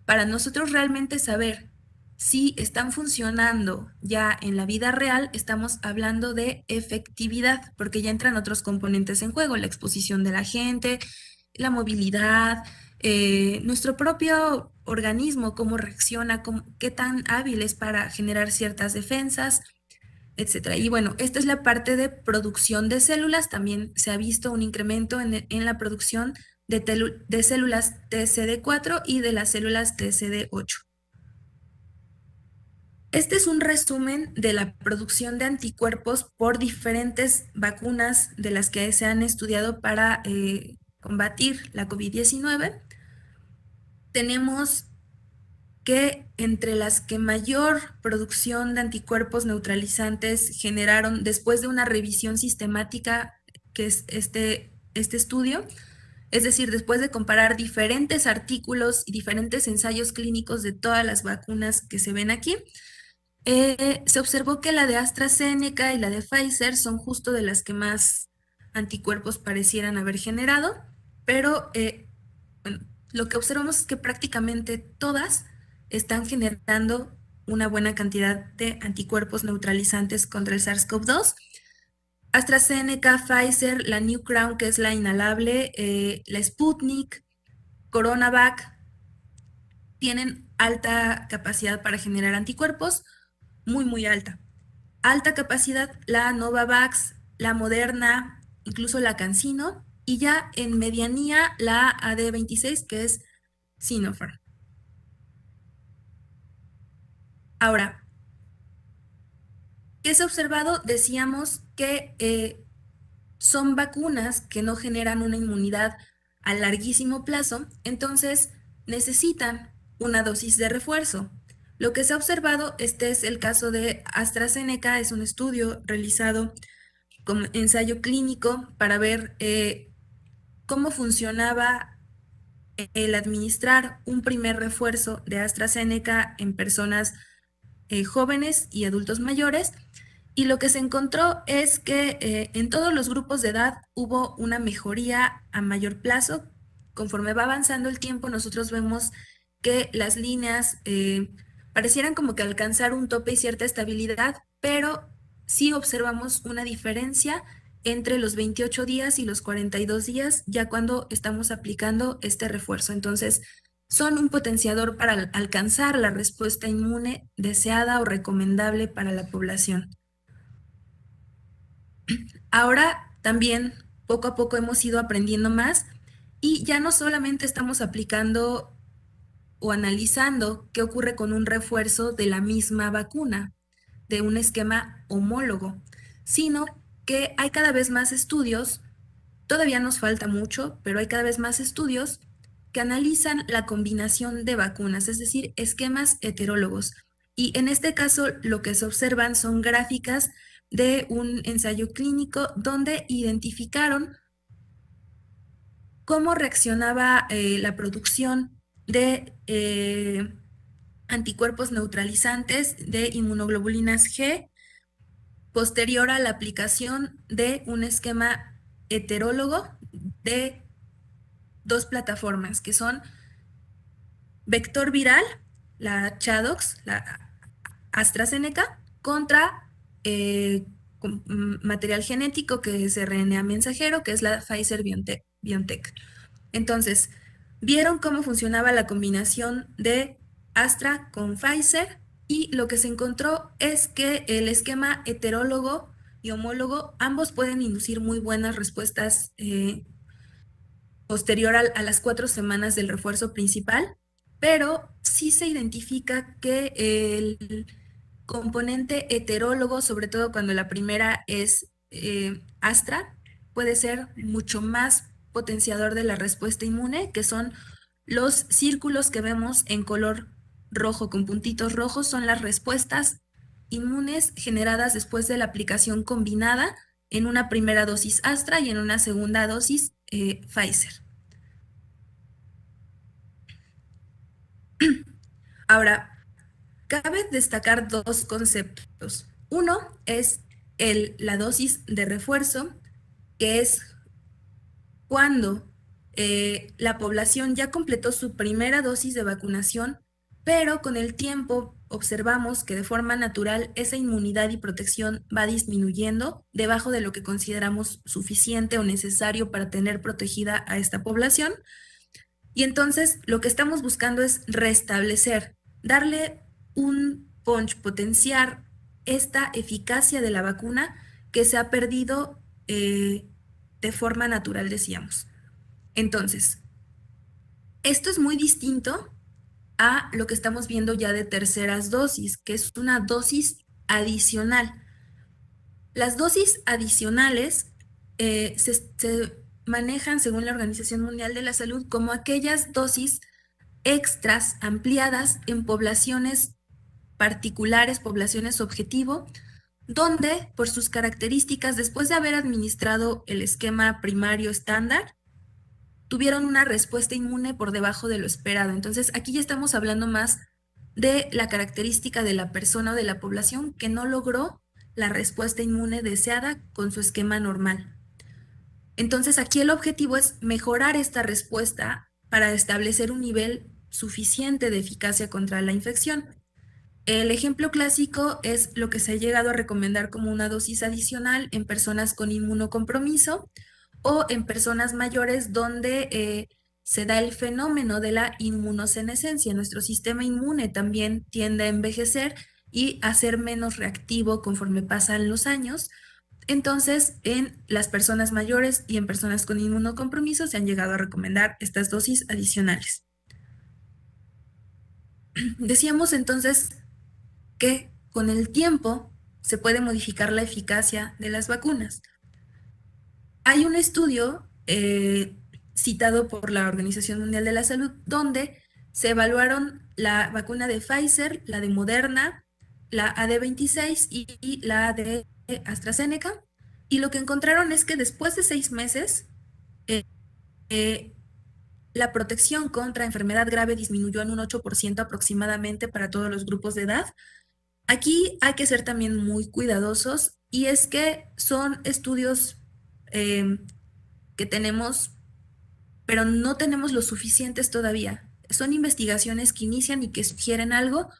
Para nosotros realmente saber si están funcionando ya en la vida real, estamos hablando de efectividad, porque ya entran otros componentes en juego, la exposición de la gente, la movilidad, nuestro propio organismo, cómo reacciona, qué tan hábil es para generar ciertas defensas, etcétera. Y bueno, esta es la parte de producción de células. También se ha visto un incremento en la producción de células TCD4 y de las células TCD8. Este es un resumen de la producción de anticuerpos por diferentes vacunas de las que se han estudiado para combatir la COVID-19. Tenemos que entre las que mayor producción de anticuerpos neutralizantes generaron después de una revisión sistemática, que es este estudio, es decir, después de comparar diferentes artículos y diferentes ensayos clínicos de todas las vacunas que se ven aquí, se observó que la de AstraZeneca y la de Pfizer son justo de las que más anticuerpos parecieran haber generado, pero bueno, lo que observamos es que prácticamente todas están generando una buena cantidad de anticuerpos neutralizantes contra el SARS-CoV-2. AstraZeneca, Pfizer, la New Crown, que es la inhalable, la Sputnik, CoronaVac, tienen alta capacidad para generar anticuerpos, muy, muy alta. Alta capacidad la Novavax, la Moderna, incluso la CanSino, y ya en medianía la AD26, que es Sinopharm. Ahora, ¿qué se ha observado? Decíamos que son vacunas que no generan una inmunidad a larguísimo plazo, entonces necesitan una dosis de refuerzo. Lo que se ha observado, este es el caso de AstraZeneca, es un estudio realizado como ensayo clínico para ver cómo funcionaba el administrar un primer refuerzo de AstraZeneca en personas jóvenes y adultos mayores. Y lo que se encontró es que en todos los grupos de edad hubo una mejoría a mayor plazo. Conforme va avanzando el tiempo, nosotros vemos que las líneas parecieran como que alcanzar un tope y cierta estabilidad, pero sí observamos una diferencia entre los 28 días y los 42 días, ya cuando estamos aplicando este refuerzo. Entonces, son un potenciador para alcanzar la respuesta inmune deseada o recomendable para la población. Ahora también poco a poco hemos ido aprendiendo más y ya no solamente estamos aplicando o analizando qué ocurre con un refuerzo de la misma vacuna, de un esquema homólogo, sino que hay cada vez más estudios, todavía nos falta mucho, pero hay cada vez más estudios que analizan la combinación de vacunas, es decir, esquemas heterólogos. Y en este caso lo que se observan son gráficas de un ensayo clínico donde identificaron cómo reaccionaba la producción de anticuerpos neutralizantes de inmunoglobulinas G posterior a la aplicación de un esquema heterólogo de dos plataformas que son vector viral, la ChAdOx, la AstraZeneca, contra material genético que es RNA mensajero, que es la Pfizer BioNTech. Entonces, vieron cómo funcionaba la combinación de Astra con Pfizer y lo que se encontró es que el esquema heterólogo y homólogo, ambos pueden inducir muy buenas respuestas posterior a las 4 semanas del refuerzo principal, pero sí se identifica que el componente heterólogo, sobre todo cuando la primera es Astra, puede ser mucho más potenciador de la respuesta inmune, que son los círculos que vemos en color rojo con puntitos rojos, son las respuestas inmunes generadas después de la aplicación combinada en una primera dosis Astra y en una segunda dosis Pfizer. Ahora, cabe destacar dos conceptos. Uno es la dosis de refuerzo, que es cuando la población ya completó su primera dosis de vacunación, pero con el tiempo observamos que de forma natural esa inmunidad y protección va disminuyendo debajo de lo que consideramos suficiente o necesario para tener protegida a esta población. Y entonces lo que estamos buscando es restablecer, darle un punch, potenciar esta eficacia de la vacuna que se ha perdido de forma natural, decíamos. Entonces, esto es muy distinto a lo que estamos viendo ya de terceras dosis, que es una dosis adicional. Las dosis adicionales se manejan, según la Organización Mundial de la Salud, como aquellas dosis extras ampliadas en poblaciones particulares, poblaciones objetivo, donde por sus características, después de haber administrado el esquema primario estándar, tuvieron una respuesta inmune por debajo de lo esperado. Entonces, aquí ya estamos hablando más de la característica de la persona o de la población que no logró la respuesta inmune deseada con su esquema normal. Entonces, aquí el objetivo es mejorar esta respuesta para establecer un nivel suficiente de eficacia contra la infección. El ejemplo clásico es lo que se ha llegado a recomendar como una dosis adicional en personas con inmunocompromiso o en personas mayores donde se da el fenómeno de la inmunosenescencia. Nuestro sistema inmune también tiende a envejecer y a ser menos reactivo conforme pasan los años. Entonces, en las personas mayores y en personas con inmunocompromiso se han llegado a recomendar estas dosis adicionales. Decíamos entonces que con el tiempo se puede modificar la eficacia de las vacunas. Hay un estudio citado por la Organización Mundial de la Salud donde se evaluaron la vacuna de Pfizer, la de Moderna, la AD26 y la de AstraZeneca, y lo que encontraron es que después de 6 meses, eh, la protección contra enfermedad grave disminuyó en un 8% aproximadamente para todos los grupos de edad. Aquí hay que ser también muy cuidadosos y es que son estudios eh, que tenemos, pero no tenemos los suficientes todavía. Son investigaciones que inician y que sugieren algo.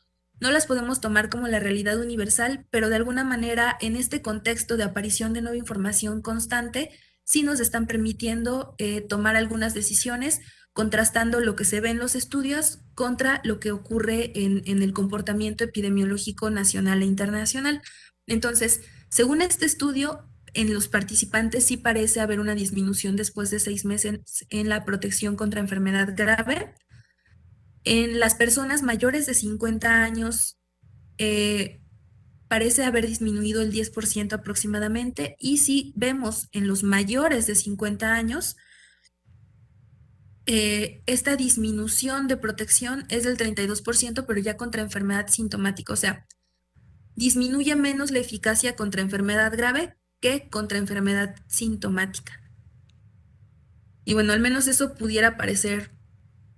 No las podemos tomar como la realidad universal, pero de alguna manera en este contexto de aparición de nueva información constante, sí nos están permitiendo tomar algunas decisiones, contrastando lo que se ve en los estudios contra lo que ocurre en el comportamiento epidemiológico nacional e internacional. Entonces, según este estudio, en los participantes sí parece haber una disminución después de 6 meses en la protección contra enfermedad grave. En las personas mayores de 50 años eh, parece haber disminuido el 10% aproximadamente. Y si vemos en los mayores de 50 años, esta disminución de protección es del 32%, pero ya contra enfermedad sintomática. O sea, disminuye menos la eficacia contra enfermedad grave que contra enfermedad sintomática. Y bueno, al menos eso pudiera parecer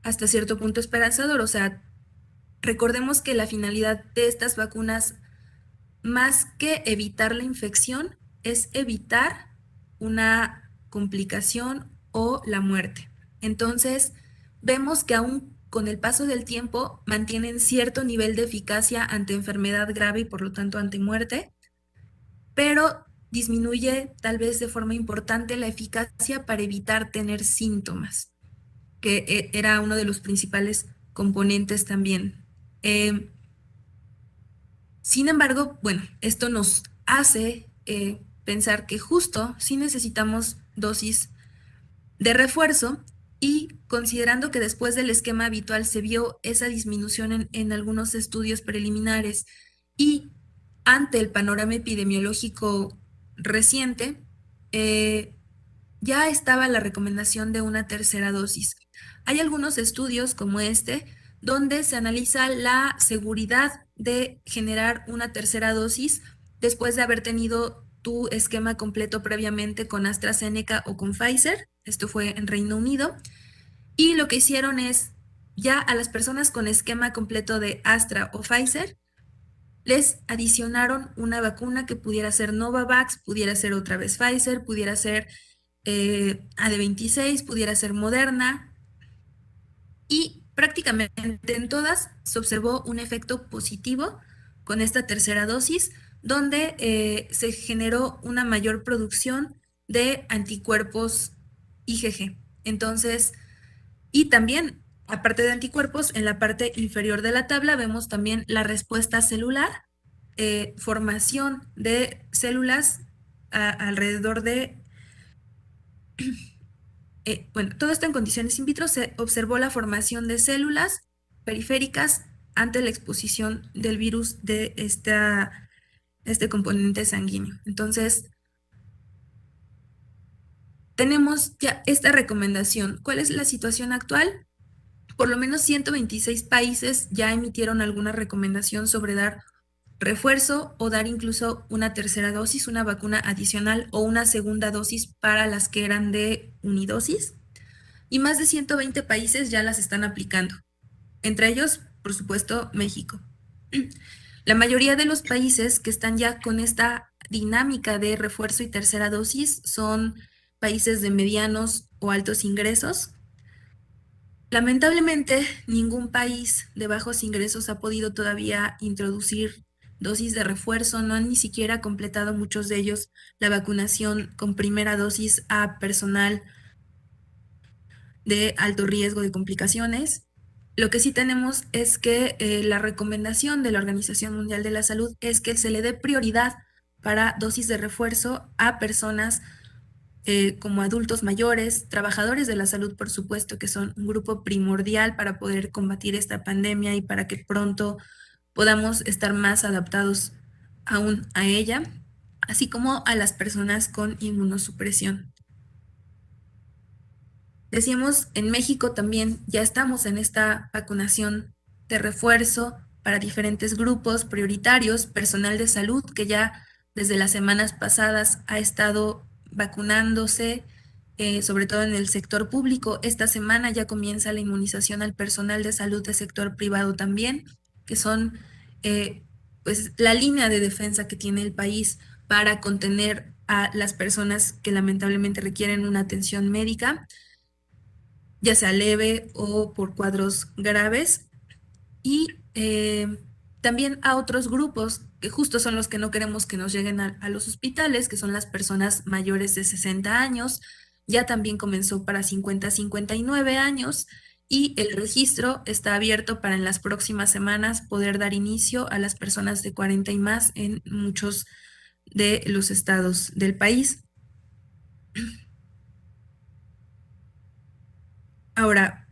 hasta cierto punto esperanzador. O sea, recordemos que la finalidad de estas vacunas, más que evitar la infección, es evitar una complicación o la muerte. Entonces, vemos que aún con el paso del tiempo mantienen cierto nivel de eficacia ante enfermedad grave y por lo tanto ante muerte, pero disminuye tal vez de forma importante la eficacia para evitar tener síntomas, que era uno de los principales componentes también. Eh, Sin embargo, bueno, esto nos hace pensar que justo sí necesitamos dosis de refuerzo, y considerando que después del esquema habitual se vio esa disminución en algunos estudios preliminares y ante el panorama epidemiológico reciente, ya estaba la recomendación de una tercera dosis. Hay algunos estudios como este donde se analiza la seguridad de generar una tercera dosis después de haber tenido tu esquema completo previamente con AstraZeneca o con Pfizer. Esto fue en Reino Unido. Y lo que hicieron es, ya a las personas con esquema completo de Astra o Pfizer, les adicionaron una vacuna que pudiera ser Novavax, pudiera ser otra vez Pfizer, pudiera ser AD26, pudiera ser Moderna, y prácticamente en todas se observó un efecto positivo con esta tercera dosis, donde se generó una mayor producción de anticuerpos IgG. Entonces, y también, aparte de anticuerpos, en la parte inferior de la tabla vemos también la respuesta celular, formación de células alrededor de bueno, todo esto en condiciones in vitro. Se observó la formación de células periféricas ante la exposición del virus de este componente sanguíneo. Entonces, tenemos ya esta recomendación. ¿Cuál es la situación actual? Por lo menos 126 países ya emitieron alguna recomendación sobre dar refuerzo o dar incluso una tercera dosis, una vacuna adicional o una segunda dosis para las que eran de unidosis. Y más de 120 países ya las están aplicando, entre ellos, por supuesto, México. La mayoría de los países que están ya con esta dinámica de refuerzo y tercera dosis son países de medianos o altos ingresos. Lamentablemente, ningún país de bajos ingresos ha podido todavía introducir dosis de refuerzo, no han ni siquiera completado muchos de ellos la vacunación con primera dosis a personal de alto riesgo de complicaciones. Lo que sí tenemos es que la recomendación de la Organización Mundial de la Salud es que se le dé prioridad para dosis de refuerzo a personas como adultos mayores, trabajadores de la salud, por supuesto, que son un grupo primordial para poder combatir esta pandemia y para que pronto podamos estar más adaptados aún a ella, así como a las personas con inmunosupresión. Decíamos, en México también ya estamos en esta vacunación de refuerzo para diferentes grupos prioritarios, personal de salud que ya desde las semanas pasadas ha estado vacunándose, sobre todo en el sector público. Esta semana ya comienza la inmunización al personal de salud del sector privado también, que son eh, pues la línea de defensa que tiene el país para contener a las personas que lamentablemente requieren una atención médica, ya sea leve o por cuadros graves, y también a otros grupos que justo son los que no queremos que nos lleguen a los hospitales, que son las personas mayores de 60 años, ya también comenzó para 50 a 59 años, y el registro está abierto para en las próximas semanas poder dar inicio a las personas de 40 y más en muchos de los estados del país. Ahora,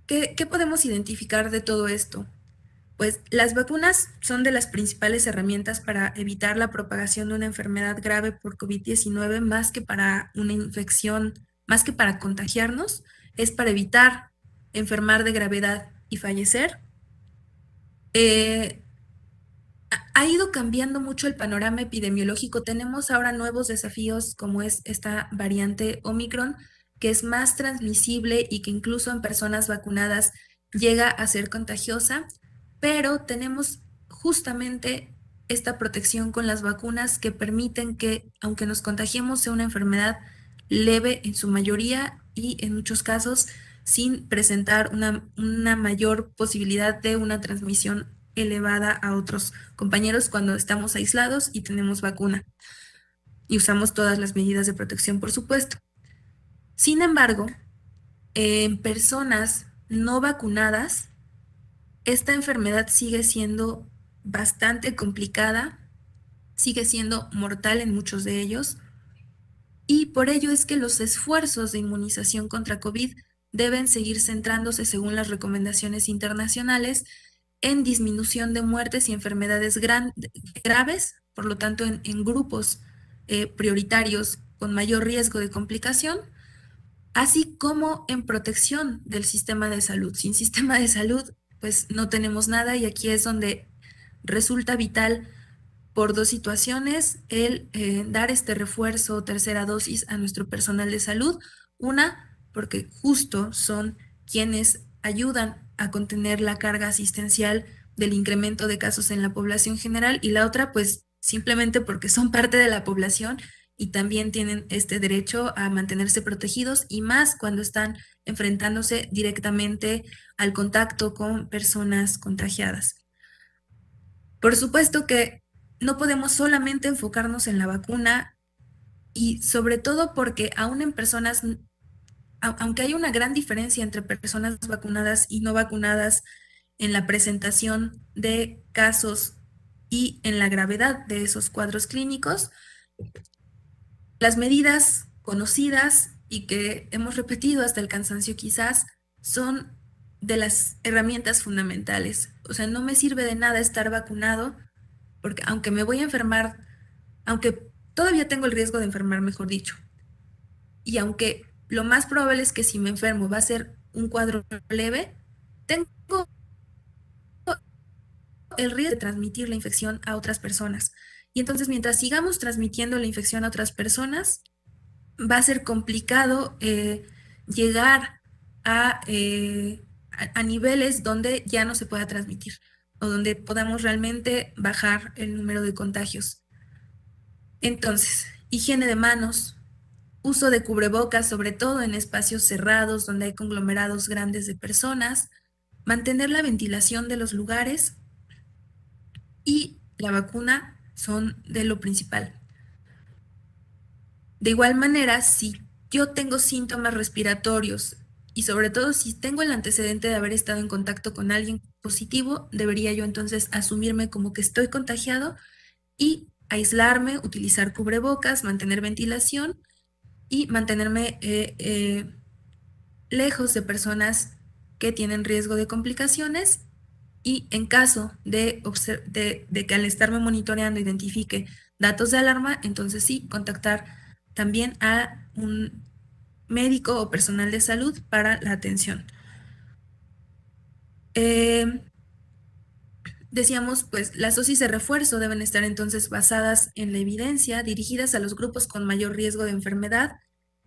¿qué podemos identificar de todo esto? Pues las vacunas son de las principales herramientas para evitar la propagación de una enfermedad grave por COVID-19, más que para una infección, más que para contagiarnos, es para evitar enfermar de gravedad y fallecer. Eh, ha ido cambiando mucho el panorama epidemiológico. Tenemos ahora nuevos desafíos como es esta variante Omicron, que es más transmisible y que incluso en personas vacunadas llega a ser contagiosa, pero tenemos justamente esta protección con las vacunas que permiten que, aunque nos contagiemos, sea una enfermedad leve en su mayoría y en muchos casos sin presentar una mayor posibilidad de una transmisión elevada a otros compañeros cuando estamos aislados y tenemos vacuna y usamos todas las medidas de protección, por supuesto. Sin embargo, en personas no vacunadas, esta enfermedad sigue siendo bastante complicada, sigue siendo mortal en muchos de ellos, y por ello es que los esfuerzos de inmunización contra COVID deben seguir centrándose, según las recomendaciones internacionales, en disminución de muertes y enfermedades graves, por lo tanto en grupos prioritarios con mayor riesgo de complicación, así como en protección del sistema de salud. Sin sistema de salud, pues no tenemos nada, y aquí es donde resulta vital por dos situaciones el dar este refuerzo o tercera dosis a nuestro personal de salud. Una, porque justo son quienes ayudan a contener la carga asistencial del incremento de casos en la población general, y la otra, pues simplemente porque son parte de la población y también tienen este derecho a mantenerse protegidos, y más cuando están enfrentándose directamente al contacto con personas contagiadas. Por supuesto que no podemos solamente enfocarnos en la vacuna, y sobre todo porque aún en personas, aunque hay una gran diferencia entre personas vacunadas y no vacunadas en la presentación de casos y en la gravedad de esos cuadros clínicos, las medidas conocidas y que hemos repetido hasta el cansancio quizás son de las herramientas fundamentales. O sea, no me sirve de nada estar vacunado porque aunque me voy a enfermar, aunque todavía tengo el riesgo de enfermar, mejor dicho, y aunque lo más probable es que si me enfermo va a ser un cuadro leve, tengo el riesgo de transmitir la infección a otras personas. Y entonces, mientras sigamos transmitiendo la infección a otras personas, va a ser complicado llegar a niveles donde ya no se pueda transmitir o donde podamos realmente bajar el número de contagios. Entonces, higiene de manos, uso de cubrebocas, sobre todo en espacios cerrados donde hay conglomerados grandes de personas, mantener la ventilación de los lugares y la vacuna son de lo principal. De igual manera, si yo tengo síntomas respiratorios y sobre todo si tengo el antecedente de haber estado en contacto con alguien positivo, debería yo entonces asumirme como que estoy contagiado y aislarme, utilizar cubrebocas, mantener ventilación y mantenerme lejos de personas que tienen riesgo de complicaciones. Y en caso de que al estarme monitoreando identifique datos de alarma, entonces sí, contactar también a un médico o personal de salud para la atención. Decíamos, pues las dosis de refuerzo deben estar entonces basadas en la evidencia, dirigidas a los grupos con mayor riesgo de enfermedad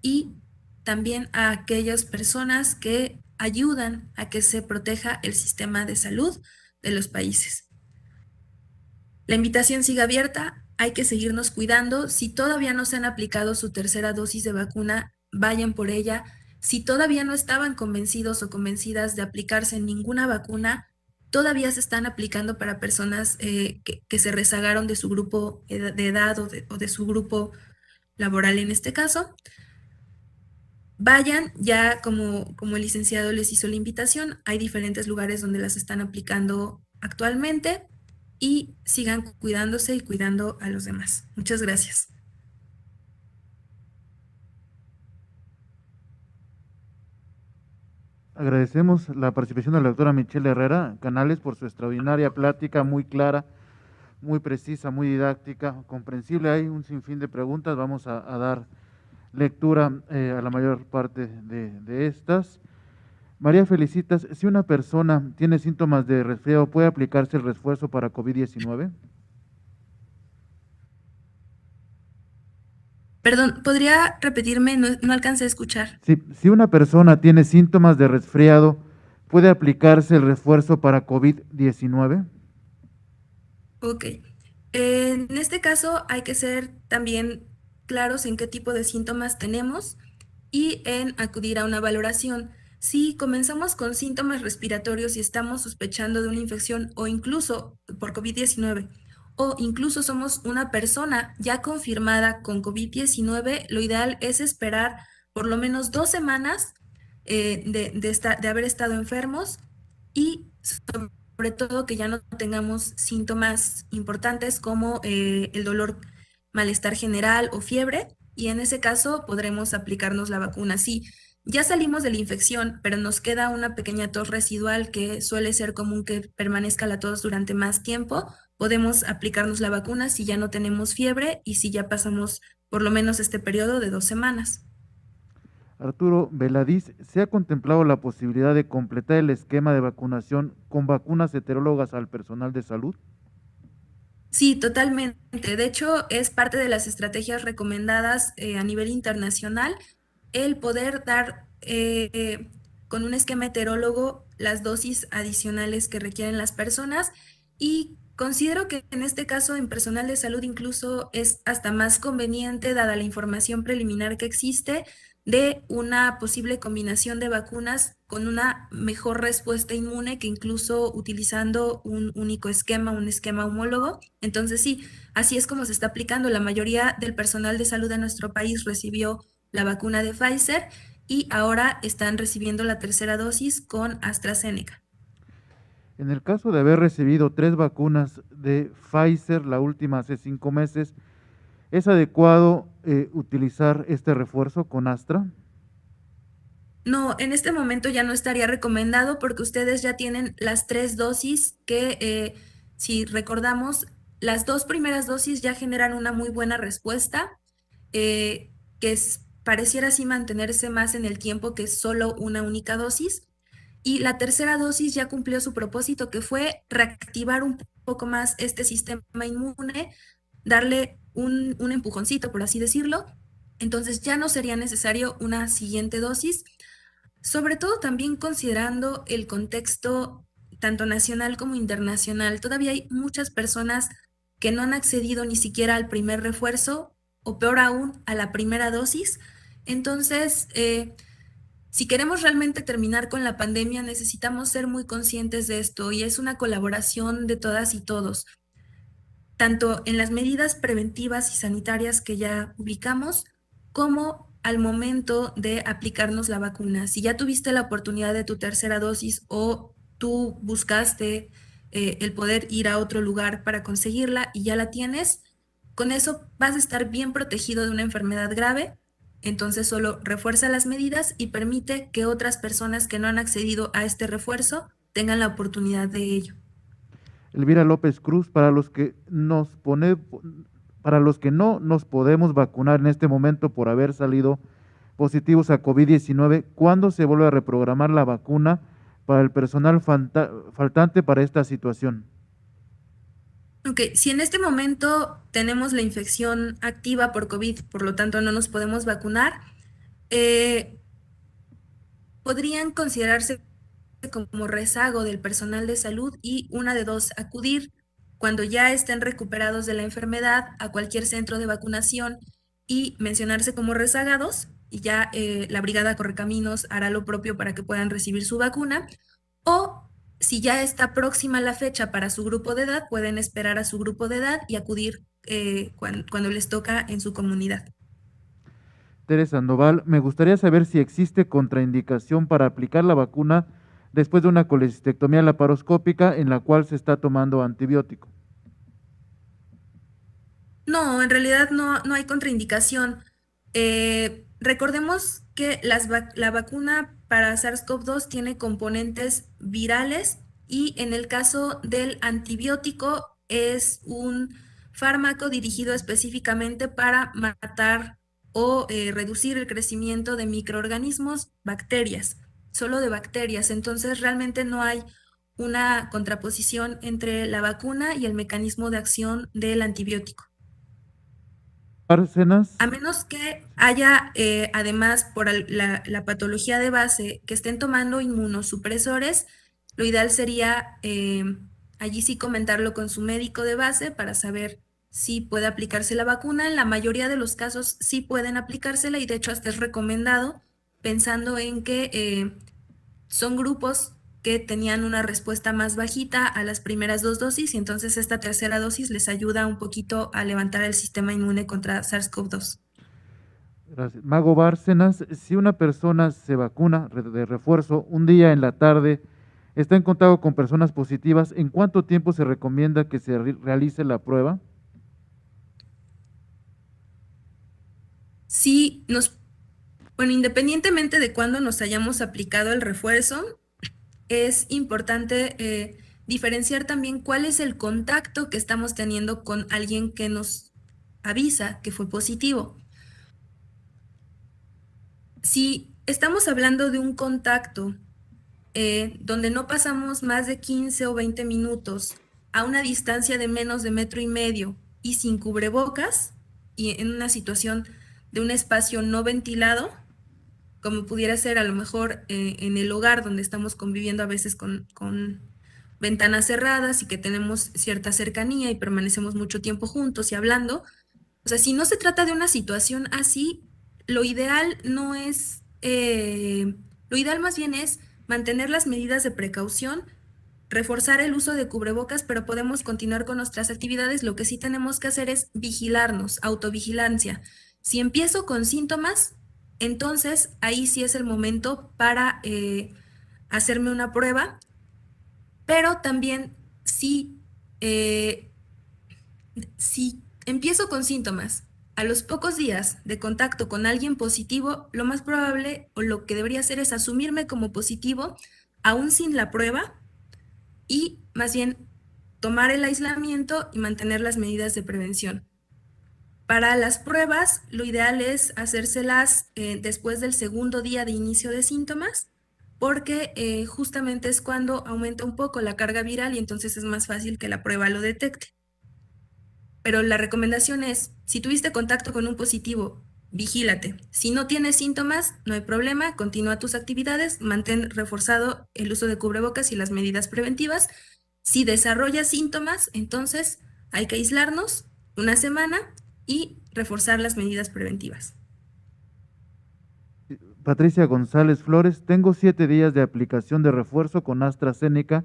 y también a aquellas personas que ayudan a que se proteja el sistema de salud de los países. La invitación sigue abierta, hay que seguirnos cuidando. Si todavía no se han aplicado su tercera dosis de vacuna, vayan por ella. Si todavía no estaban convencidos o convencidas de aplicarse ninguna vacuna, todavía se están aplicando para personas que se rezagaron de su grupo de edad o de su grupo laboral en este caso. Vayan, ya como el licenciado les hizo la invitación, hay diferentes lugares donde las están aplicando actualmente y sigan cuidándose y cuidando a los demás. Muchas gracias. Agradecemos la participación de la doctora Michelle Herrera Canales por su extraordinaria plática, muy clara, muy precisa, muy didáctica, comprensible. Hay un sinfín de preguntas, vamos a dar lectura a la mayor parte de estas. María Felicitas, si una persona tiene síntomas de resfriado, ¿puede aplicarse el refuerzo para COVID-19? Perdón, ¿podría repetirme? No alcancé a escuchar. Si una persona tiene síntomas de resfriado, ¿puede aplicarse el refuerzo para COVID-19? Ok. En este caso hay que ser también claros en qué tipo de síntomas tenemos y en acudir a una valoración. Si comenzamos con síntomas respiratorios y estamos sospechando de una infección o incluso por COVID-19, o incluso somos una persona ya confirmada con COVID-19, lo ideal es esperar por lo menos 2 semanas de haber estado enfermos y sobre todo que ya no tengamos síntomas importantes como el dolor, malestar general o fiebre, y en ese caso podremos aplicarnos la vacuna. Sí, ya salimos de la infección, pero nos queda una pequeña tos residual que suele ser común que permanezca la tos durante más tiempo. Podemos aplicarnos la vacuna si ya no tenemos fiebre y si ya pasamos por lo menos este periodo de 2 semanas. Arturo Veladís, ¿se ha contemplado la posibilidad de completar el esquema de vacunación con vacunas heterólogas al personal de salud? Sí, totalmente. De hecho, es parte de las estrategias recomendadas a nivel internacional el poder dar con un esquema heterólogo las dosis adicionales que requieren las personas, y considero que en este caso en personal de salud incluso es hasta más conveniente, dada la información preliminar que existe, de una posible combinación de vacunas con una mejor respuesta inmune que incluso utilizando un único esquema, un esquema homólogo. Entonces sí, así es como se está aplicando. La mayoría del personal de salud de nuestro país recibió la vacuna de Pfizer y ahora están recibiendo la tercera dosis con AstraZeneca. En el caso de haber recibido 3 vacunas de Pfizer, la última hace 5 meses, ¿es adecuado utilizar este refuerzo con Astra? No, en este momento ya no estaría recomendado porque ustedes ya tienen las 3 dosis que, si recordamos, las 2 primeras dosis ya generan una muy buena respuesta, que pareciera así mantenerse más en el tiempo que solo una única dosis. Y la tercera dosis ya cumplió su propósito, que fue reactivar un poco más este sistema inmune, darle un empujoncito, por así decirlo. Entonces ya no sería necesario una siguiente dosis, sobre todo también considerando el contexto tanto nacional como internacional. Todavía hay muchas personas que no han accedido ni siquiera al primer refuerzo o peor aún a la primera dosis. Entonces, si queremos realmente terminar con la pandemia, necesitamos ser muy conscientes de esto y es una colaboración de todas y todos, tanto en las medidas preventivas y sanitarias que ya ubicamos, como al momento de aplicarnos la vacuna. Si ya tuviste la oportunidad de tu tercera dosis o tú buscaste el poder ir a otro lugar para conseguirla y ya la tienes, con eso vas a estar bien protegido de una enfermedad grave. Entonces solo refuerza las medidas y permite que otras personas que no han accedido a este refuerzo tengan la oportunidad de ello. Elvira López Cruz, para los que no nos podemos vacunar en este momento por haber salido positivos a COVID-19, ¿cuándo se vuelve a reprogramar la vacuna para el personal faltante para esta situación? Ok, si en este momento tenemos la infección activa por COVID, por lo tanto no nos podemos vacunar, eh, podrían considerarse como rezago del personal de salud y una de dos, acudir cuando ya estén recuperados de la enfermedad a cualquier centro de vacunación y mencionarse como rezagados y ya la Brigada Correcaminos hará lo propio para que puedan recibir su vacuna, o si ya está próxima la fecha para su grupo de edad, pueden esperar a su grupo de edad y acudir cuando les toca en su comunidad. Tere Sandoval, me gustaría saber si existe contraindicación para aplicar la vacuna después de una colecistectomía laparoscópica en la cual se está tomando antibiótico. No, en realidad no hay contraindicación. Recordemos que la vacuna para SARS-CoV-2 tiene componentes virales y en el caso del antibiótico es un fármaco dirigido específicamente para matar o reducir el crecimiento de microorganismos, bacterias, solo de bacterias. Entonces realmente no hay una contraposición entre la vacuna y el mecanismo de acción del antibiótico. Bárcenas, A menos que haya, además, por la patología de base, que estén tomando inmunosupresores, lo ideal sería allí sí comentarlo con su médico de base para saber si puede aplicarse la vacuna. En la mayoría de los casos sí pueden aplicársela y de hecho hasta es recomendado, pensando en que son grupos que tenían una respuesta más bajita a las primeras dos dosis y entonces esta tercera dosis les ayuda un poquito a levantar el sistema inmune contra SARS-CoV-2. gracias. Mago Bárcenas, si una persona se vacuna de refuerzo un día en la tarde, está en contacto con personas positivas, ¿en cuánto tiempo se recomienda que se realice la prueba? Sí, bueno, independientemente de cuándo nos hayamos aplicado el refuerzo, es importante diferenciar también cuál es el contacto que estamos teniendo con alguien que nos avisa que fue positivo. Si estamos hablando de un contacto donde no pasamos más de 15 o 20 minutos a una distancia de menos de 1,5 metros y sin cubrebocas y en una situación de un espacio no ventilado, como pudiera ser a lo mejor en el hogar donde estamos conviviendo a veces con ventanas cerradas y que tenemos cierta cercanía y permanecemos mucho tiempo juntos y hablando. O sea, si no se trata de una situación así, lo ideal no es, lo ideal más bien es mantener las medidas de precaución, reforzar el uso de cubrebocas, pero podemos continuar con nuestras actividades. Lo que sí tenemos que hacer es vigilarnos, autovigilancia. Si empiezo con síntomas, entonces ahí sí es el momento para hacerme una prueba, pero también eh, si empiezo con síntomas, a los pocos días de contacto con alguien positivo, lo más probable o lo que debería hacer es asumirme como positivo, aún sin la prueba, y más bien tomar el aislamiento y mantener las medidas de prevención. Para las pruebas, lo ideal es hacérselas después del segundo día de inicio de síntomas, porque justamente es cuando aumenta un poco la carga viral y entonces es más fácil que la prueba lo detecte. Pero la recomendación es, si tuviste contacto con un positivo, vigílate. Si no tienes síntomas, no hay problema, continúa tus actividades, mantén reforzado el uso de cubrebocas y las medidas preventivas. Si desarrollas síntomas, entonces hay que aislarnos una semana y reforzar las medidas preventivas. Patricia González Flores, tengo 7 días de aplicación de refuerzo con AstraZeneca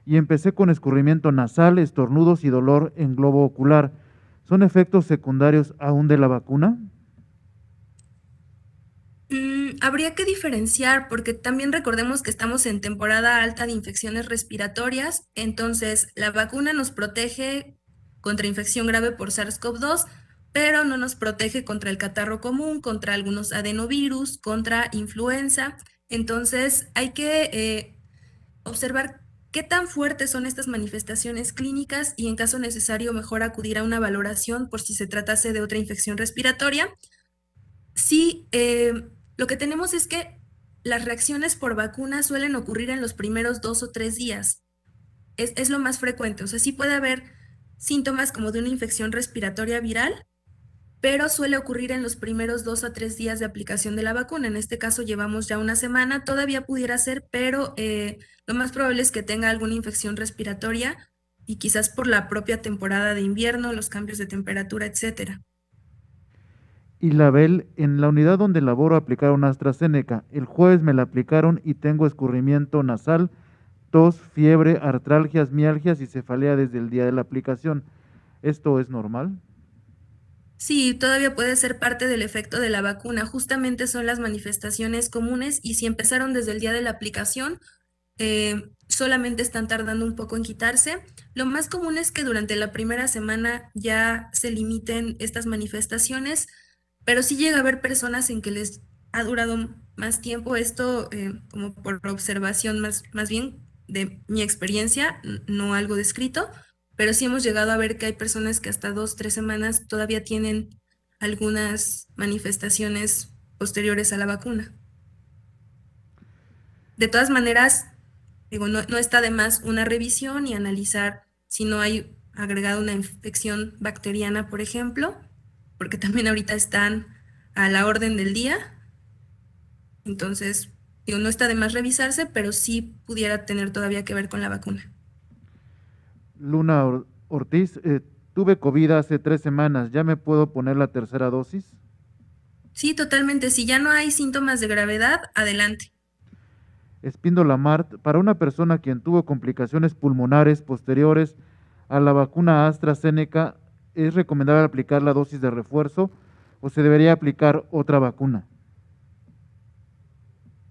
y empecé con escurrimiento nasal, estornudos y dolor en globo ocular. ¿Son efectos secundarios aún de la vacuna? Habría que diferenciar porque también recordemos que estamos en temporada alta de infecciones respiratorias, entonces la vacuna nos protege contra infección grave por SARS-CoV-2, pero no nos protege contra el catarro común, contra algunos adenovirus, contra influenza. Entonces hay que observar qué tan fuertes son estas manifestaciones clínicas y en caso necesario mejor acudir a una valoración por si se tratase de otra infección respiratoria. Sí, lo que tenemos es que las reacciones por vacuna suelen ocurrir en los primeros 2 o 3 días. Es lo más frecuente. O sea, sí puede haber síntomas como de una infección respiratoria viral, pero suele ocurrir en los primeros 2 a 3 días de aplicación de la vacuna. En este caso llevamos ya una semana, todavía pudiera ser, pero lo más probable es que tenga alguna infección respiratoria y quizás por la propia temporada de invierno, los cambios de temperatura, etcétera. Y Label, en la unidad donde laboro aplicaron AstraZeneca. El jueves me la aplicaron y tengo escurrimiento nasal, tos, fiebre, artralgias, mialgias y cefalea desde el día de la aplicación. ¿Esto es normal? Sí, todavía puede ser parte del efecto de la vacuna. Justamente son las manifestaciones comunes y si empezaron desde el día de la aplicación, solamente están tardando un poco en quitarse. Lo más común es que durante la primera semana ya se limiten estas manifestaciones, pero sí llega a haber personas en que les ha durado más tiempo. Esto, como por observación más bien de mi experiencia, no algo descrito, pero sí hemos llegado a ver que hay personas que hasta 2, 3 semanas todavía tienen algunas manifestaciones posteriores a la vacuna. De todas maneras, digo, no está de más una revisión y analizar si no hay agregado una infección bacteriana, por ejemplo, porque también ahorita están a la orden del día. Entonces, digo, no está de más revisarse, pero sí pudiera tener todavía que ver con la vacuna. Luna Ortiz, tuve COVID hace 3 semanas, ¿ya me puedo poner la tercera dosis? Sí, totalmente. Si ya no hay síntomas de gravedad, adelante. Espíndola Mart, para una persona quien tuvo complicaciones pulmonares posteriores a la vacuna AstraZeneca, ¿es recomendable aplicar la dosis de refuerzo o se debería aplicar otra vacuna?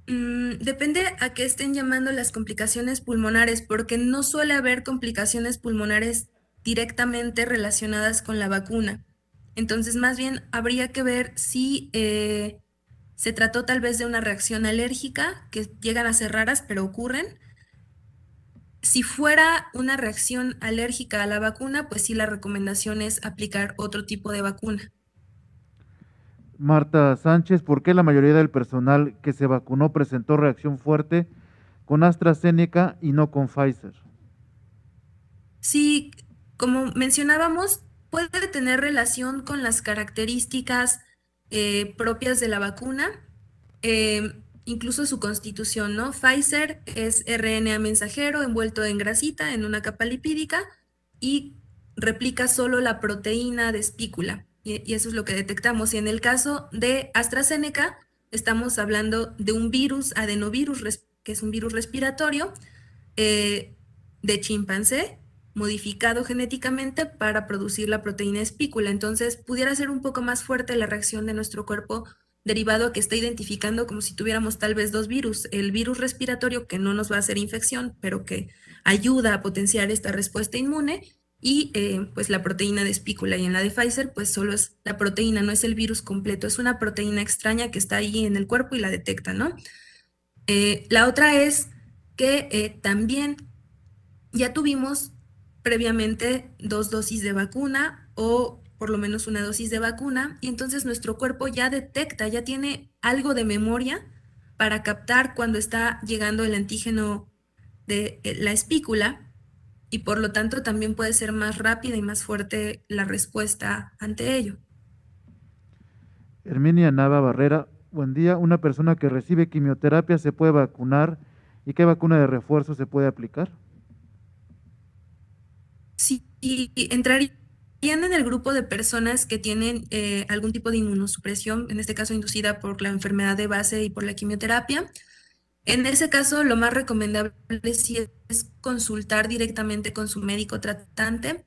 Depende a qué estén llamando las complicaciones pulmonares, porque no suele haber complicaciones pulmonares directamente relacionadas con la vacuna. Entonces, más bien habría que ver si se trató tal vez de una reacción alérgica, que llegan a ser raras, pero ocurren. Si fuera una reacción alérgica a la vacuna, pues sí, la recomendación es aplicar otro tipo de vacuna. Marta Sánchez, ¿por qué la mayoría del personal que se vacunó presentó reacción fuerte con AstraZeneca y no con Pfizer? Sí, como mencionábamos, puede tener relación con las características propias de la vacuna, incluso su constitución, ¿no? Pfizer es RNA mensajero envuelto en grasita, en una capa lipídica, y replica solo la proteína de espícula, y eso es lo que detectamos. Y en el caso de AstraZeneca, estamos hablando de un virus, adenovirus, que es un virus respiratorio, eh, de chimpancé, modificado genéticamente para producir la proteína espícula. Entonces, pudiera ser un poco más fuerte la reacción de nuestro cuerpo derivado a que está identificando como si tuviéramos tal vez dos virus, el virus respiratorio que no nos va a hacer infección, pero que ayuda a potenciar esta respuesta inmune, y pues la proteína de espícula. Y en la de Pfizer, pues solo es la proteína, no es el virus completo, es una proteína extraña que está ahí en el cuerpo y la detecta, ¿no? La otra es que también ya tuvimos previamente 2 dosis de vacuna o por lo menos una dosis de vacuna, y entonces nuestro cuerpo ya detecta, ya tiene algo de memoria para captar cuando está llegando el antígeno de la espícula, y por lo tanto también puede ser más rápida y más fuerte la respuesta ante ello. Herminia Nava Barrera, buen día. Una persona que recibe quimioterapia se puede vacunar y qué vacuna de refuerzo se puede aplicar. Sí, y entraría en el grupo de personas que tienen algún tipo de inmunosupresión, en este caso inducida por la enfermedad de base y por la quimioterapia. En ese caso, lo más recomendable sí es consultar directamente con su médico tratante.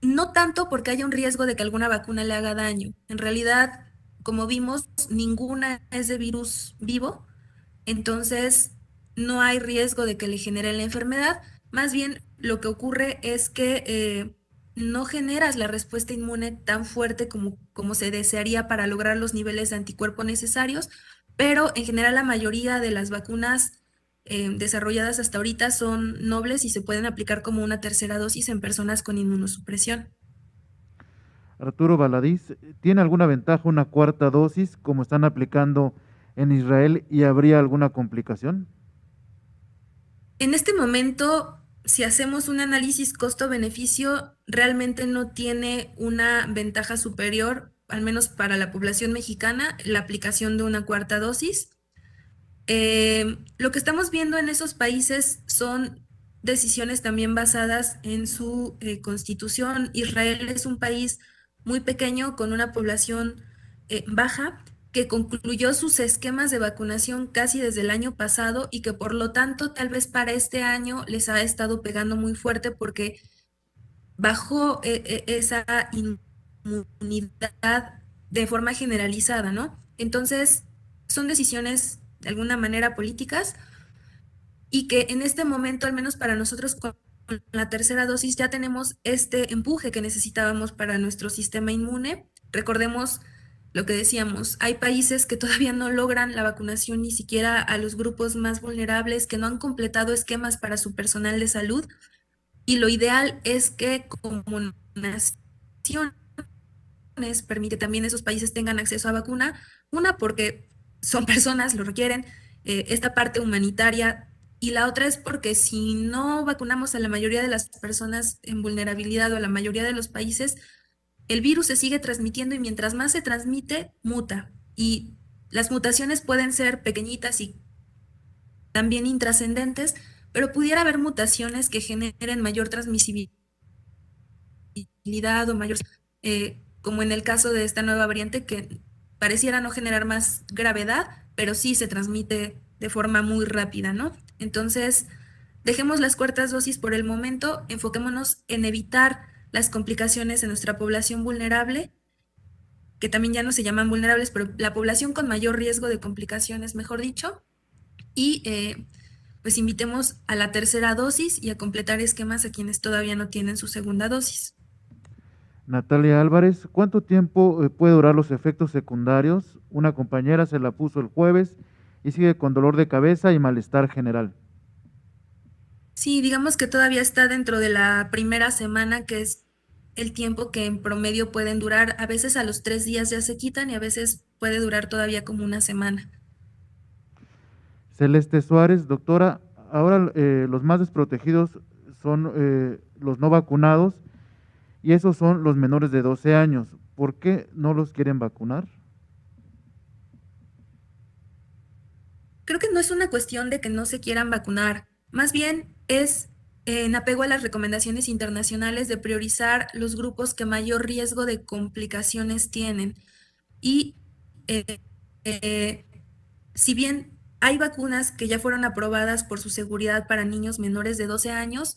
No tanto porque haya un riesgo de que alguna vacuna le haga daño. En realidad, como vimos, ninguna es de virus vivo, entonces no hay riesgo de que le genere la enfermedad. Más bien, lo que ocurre es que no generas la respuesta inmune tan fuerte como se desearía para lograr los niveles de anticuerpo necesarios, pero en general la mayoría de las vacunas desarrolladas hasta ahorita son nobles y se pueden aplicar como una tercera dosis en personas con inmunosupresión. Arturo Valadís, ¿tiene alguna ventaja una cuarta dosis como están aplicando en Israel y habría alguna complicación? En este momento, si hacemos un análisis costo-beneficio, realmente no tiene una ventaja superior, al menos para la población mexicana, la aplicación de una cuarta dosis. Lo que estamos viendo en esos países son decisiones también basadas en su constitución. Israel es un país muy pequeño con una población baja que concluyó sus esquemas de vacunación casi desde el año pasado y que por lo tanto tal vez para este año les ha estado pegando muy fuerte porque bajó esa inmunidad de forma generalizada, ¿no? Entonces, son decisiones de alguna manera políticas y que en este momento, al menos para nosotros con la tercera dosis, ya tenemos este empuje que necesitábamos para nuestro sistema inmune. Recordemos lo que decíamos, hay países que todavía no logran la vacunación ni siquiera a los grupos más vulnerables, que no han completado esquemas para su personal de salud. Y lo ideal es que como nación permite también esos países tengan acceso a vacuna, una porque son personas, lo requieren, esta parte humanitaria, y la otra es porque si no vacunamos a la mayoría de las personas en vulnerabilidad o a la mayoría de los países, el virus se sigue transmitiendo y mientras más se transmite, muta. Y las mutaciones pueden ser pequeñitas y también intrascendentes, pero pudiera haber mutaciones que generen mayor transmisibilidad o mayor, como en el caso de esta nueva variante que pareciera no generar más gravedad, pero sí se transmite de forma muy rápida, ¿no? Entonces, dejemos las cuartas dosis por el momento, enfoquémonos en evitar las complicaciones en nuestra población vulnerable, que también ya no se llaman vulnerables, pero la población con mayor riesgo de complicaciones, mejor dicho, y pues invitemos a la tercera dosis y a completar esquemas a quienes todavía no tienen su segunda dosis. Natalia Álvarez, ¿cuánto tiempo puede durar los efectos secundarios? Una compañera se la puso el jueves y sigue con dolor de cabeza y malestar general. Sí, digamos que todavía está dentro de la primera semana, que es el tiempo que en promedio pueden durar. A veces a los 3 días ya se quitan y a veces puede durar todavía como una semana. Celeste Suárez, doctora, ahora los más desprotegidos son los no vacunados y esos son los menores de 12 años. ¿Por qué no los quieren vacunar? Creo que no es una cuestión de que no se quieran vacunar, más bien es en apego a las recomendaciones internacionales de priorizar los grupos que mayor riesgo de complicaciones tienen. Y eh, eh, si bien hay vacunas que ya fueron aprobadas por su seguridad para niños menores de 12 años,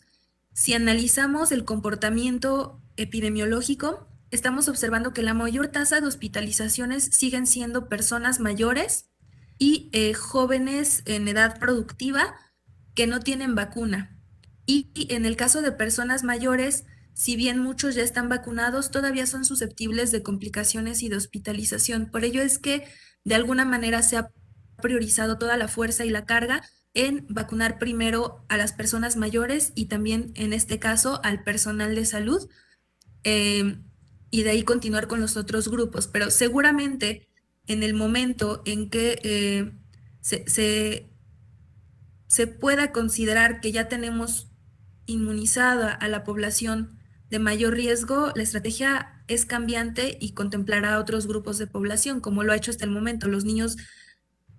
si analizamos el comportamiento epidemiológico, estamos observando que la mayor tasa de hospitalizaciones siguen siendo personas mayores y jóvenes en edad productiva que no tienen vacuna. Y en el caso de personas mayores, si bien muchos ya están vacunados, todavía son susceptibles de complicaciones y de hospitalización. Por ello es que de alguna manera se ha priorizado toda la fuerza y la carga en vacunar primero a las personas mayores y también en este caso al personal de salud, eh, y de ahí continuar con los otros grupos. Pero seguramente en el momento en que se, se, se pueda considerar que ya tenemos inmunizada a la población de mayor riesgo, la estrategia es cambiante y contemplará a otros grupos de población, como lo ha hecho hasta el momento. Los niños,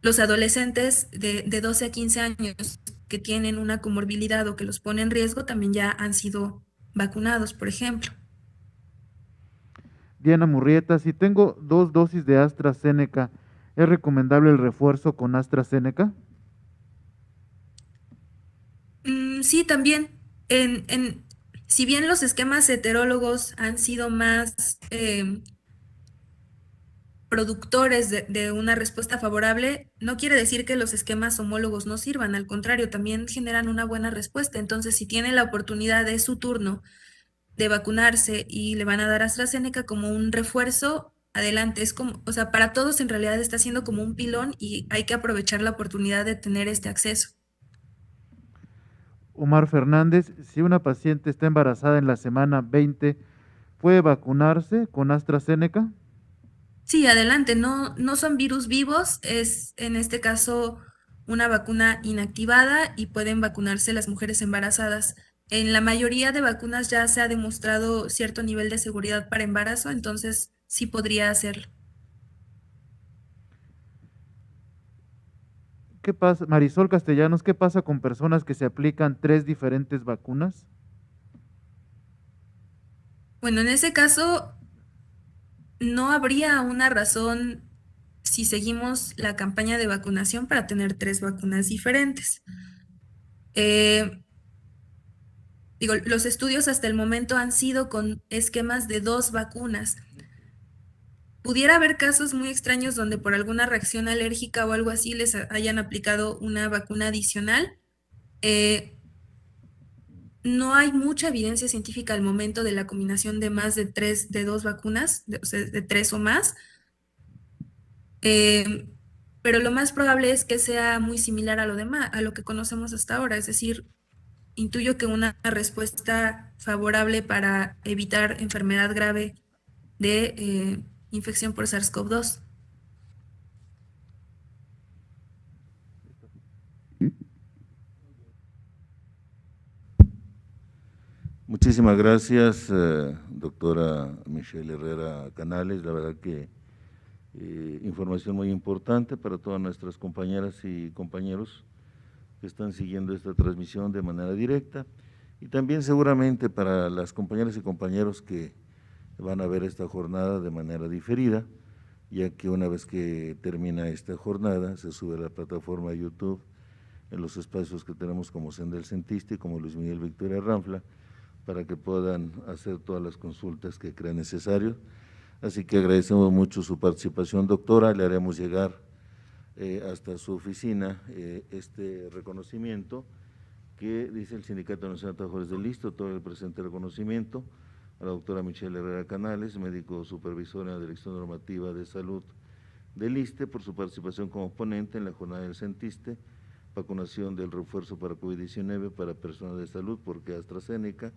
los adolescentes de 12 a 15 años que tienen una comorbilidad o que los pone en riesgo también ya han sido vacunados, por ejemplo. Diana Murrieta, si tengo 2 dosis de AstraZeneca, ¿es recomendable el refuerzo con AstraZeneca? Sí, también. Si bien los esquemas heterólogos han sido más productores de una respuesta favorable, no quiere decir que los esquemas homólogos no sirvan, al contrario, también generan una buena respuesta. Entonces, si tiene la oportunidad de su turno de vacunarse y le van a dar AstraZeneca como un refuerzo, adelante. Es como, o sea, para todos en realidad está siendo como un pilón y hay que aprovechar la oportunidad de tener este acceso. Omar Fernández, si una paciente está embarazada en la semana 20, ¿puede vacunarse con AstraZeneca? Sí, adelante, no son virus vivos, es en este caso una vacuna inactivada y pueden vacunarse las mujeres embarazadas. En la mayoría de vacunas ya se ha demostrado cierto nivel de seguridad para embarazo, entonces sí podría hacerlo. ¿Qué pasa, Marisol Castellanos, qué pasa con personas que se aplican 3 diferentes vacunas? Bueno, en ese caso no habría una razón si seguimos la campaña de vacunación para tener 3 vacunas diferentes. Digo, los estudios hasta el momento han sido con esquemas de 2 vacunas. Pudiera haber casos muy extraños donde por alguna reacción alérgica o algo así les hayan aplicado una vacuna adicional. Eh, no hay mucha evidencia científica al momento de la combinación de más de 2 vacunas, o sea, de 3 o más. Eh, pero lo más probable es que sea muy similar a lo demás, a lo que conocemos hasta ahora, es decir, intuyo que una respuesta favorable para evitar enfermedad grave de infección por SARS-CoV-2. Muchísimas gracias, doctora Michelle Herrera Canales. La verdad que información muy importante para todas nuestras compañeras y compañeros que están siguiendo esta transmisión de manera directa y también seguramente para las compañeras y compañeros que van a ver esta jornada de manera diferida, ya que una vez que termina esta jornada se sube a la plataforma de YouTube en los espacios que tenemos como Senda del Centista y como Luis Miguel Victoria Ramfla, para que puedan hacer todas las consultas que crean necesario. Así que agradecemos mucho su participación, doctora. Le haremos llegar hasta su oficina este reconocimiento que dice el Sindicato Nacional de Trabajadores del ISSSTE, todo el presente reconocimiento a la doctora Michelle Herrera Canales, médico supervisora de la Dirección Normativa de Salud del ISSSTE, por su participación como ponente en la jornada del CENTISTE, vacunación del refuerzo para COVID-19 para personal de salud por AstraZeneca,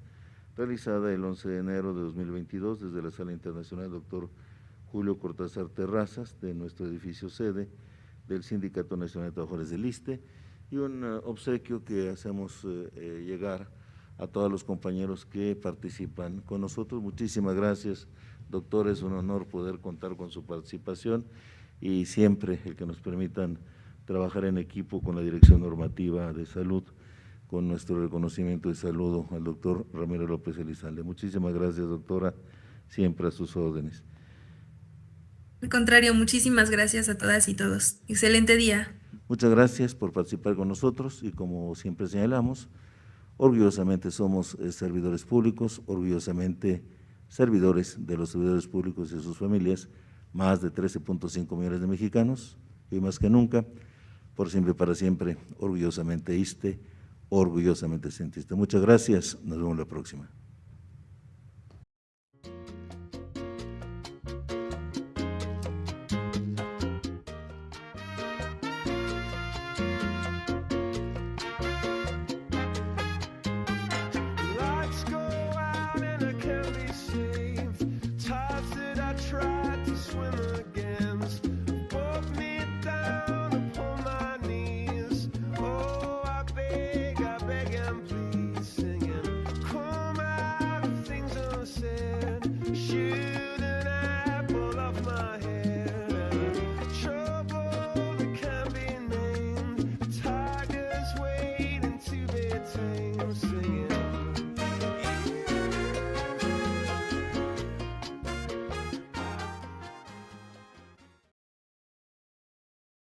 realizada el 11 de enero de 2022 desde la Sala Internacional Dr. Julio Cortázar Terrazas de nuestro edificio sede del Sindicato Nacional de Trabajadores del ISSSTE, y un obsequio que hacemos llegar a todos los compañeros que participan con nosotros. Muchísimas gracias, doctor, es un honor poder contar con su participación y siempre el que nos permitan trabajar en equipo con la Dirección Normativa de Salud, con nuestro reconocimiento y saludo al doctor Ramiro López Elizalde. Muchísimas gracias, doctora, siempre a sus órdenes. Al contrario, muchísimas gracias a todas y todos. Excelente día. Muchas gracias por participar con nosotros y como siempre señalamos, orgullosamente somos servidores públicos, orgullosamente servidores de los servidores públicos y sus familias, más de 13.5 millones de mexicanos, y más que nunca, por siempre y para siempre, orgullosamente ISSSTE, orgullosamente CENTISTE. Muchas gracias, nos vemos la próxima.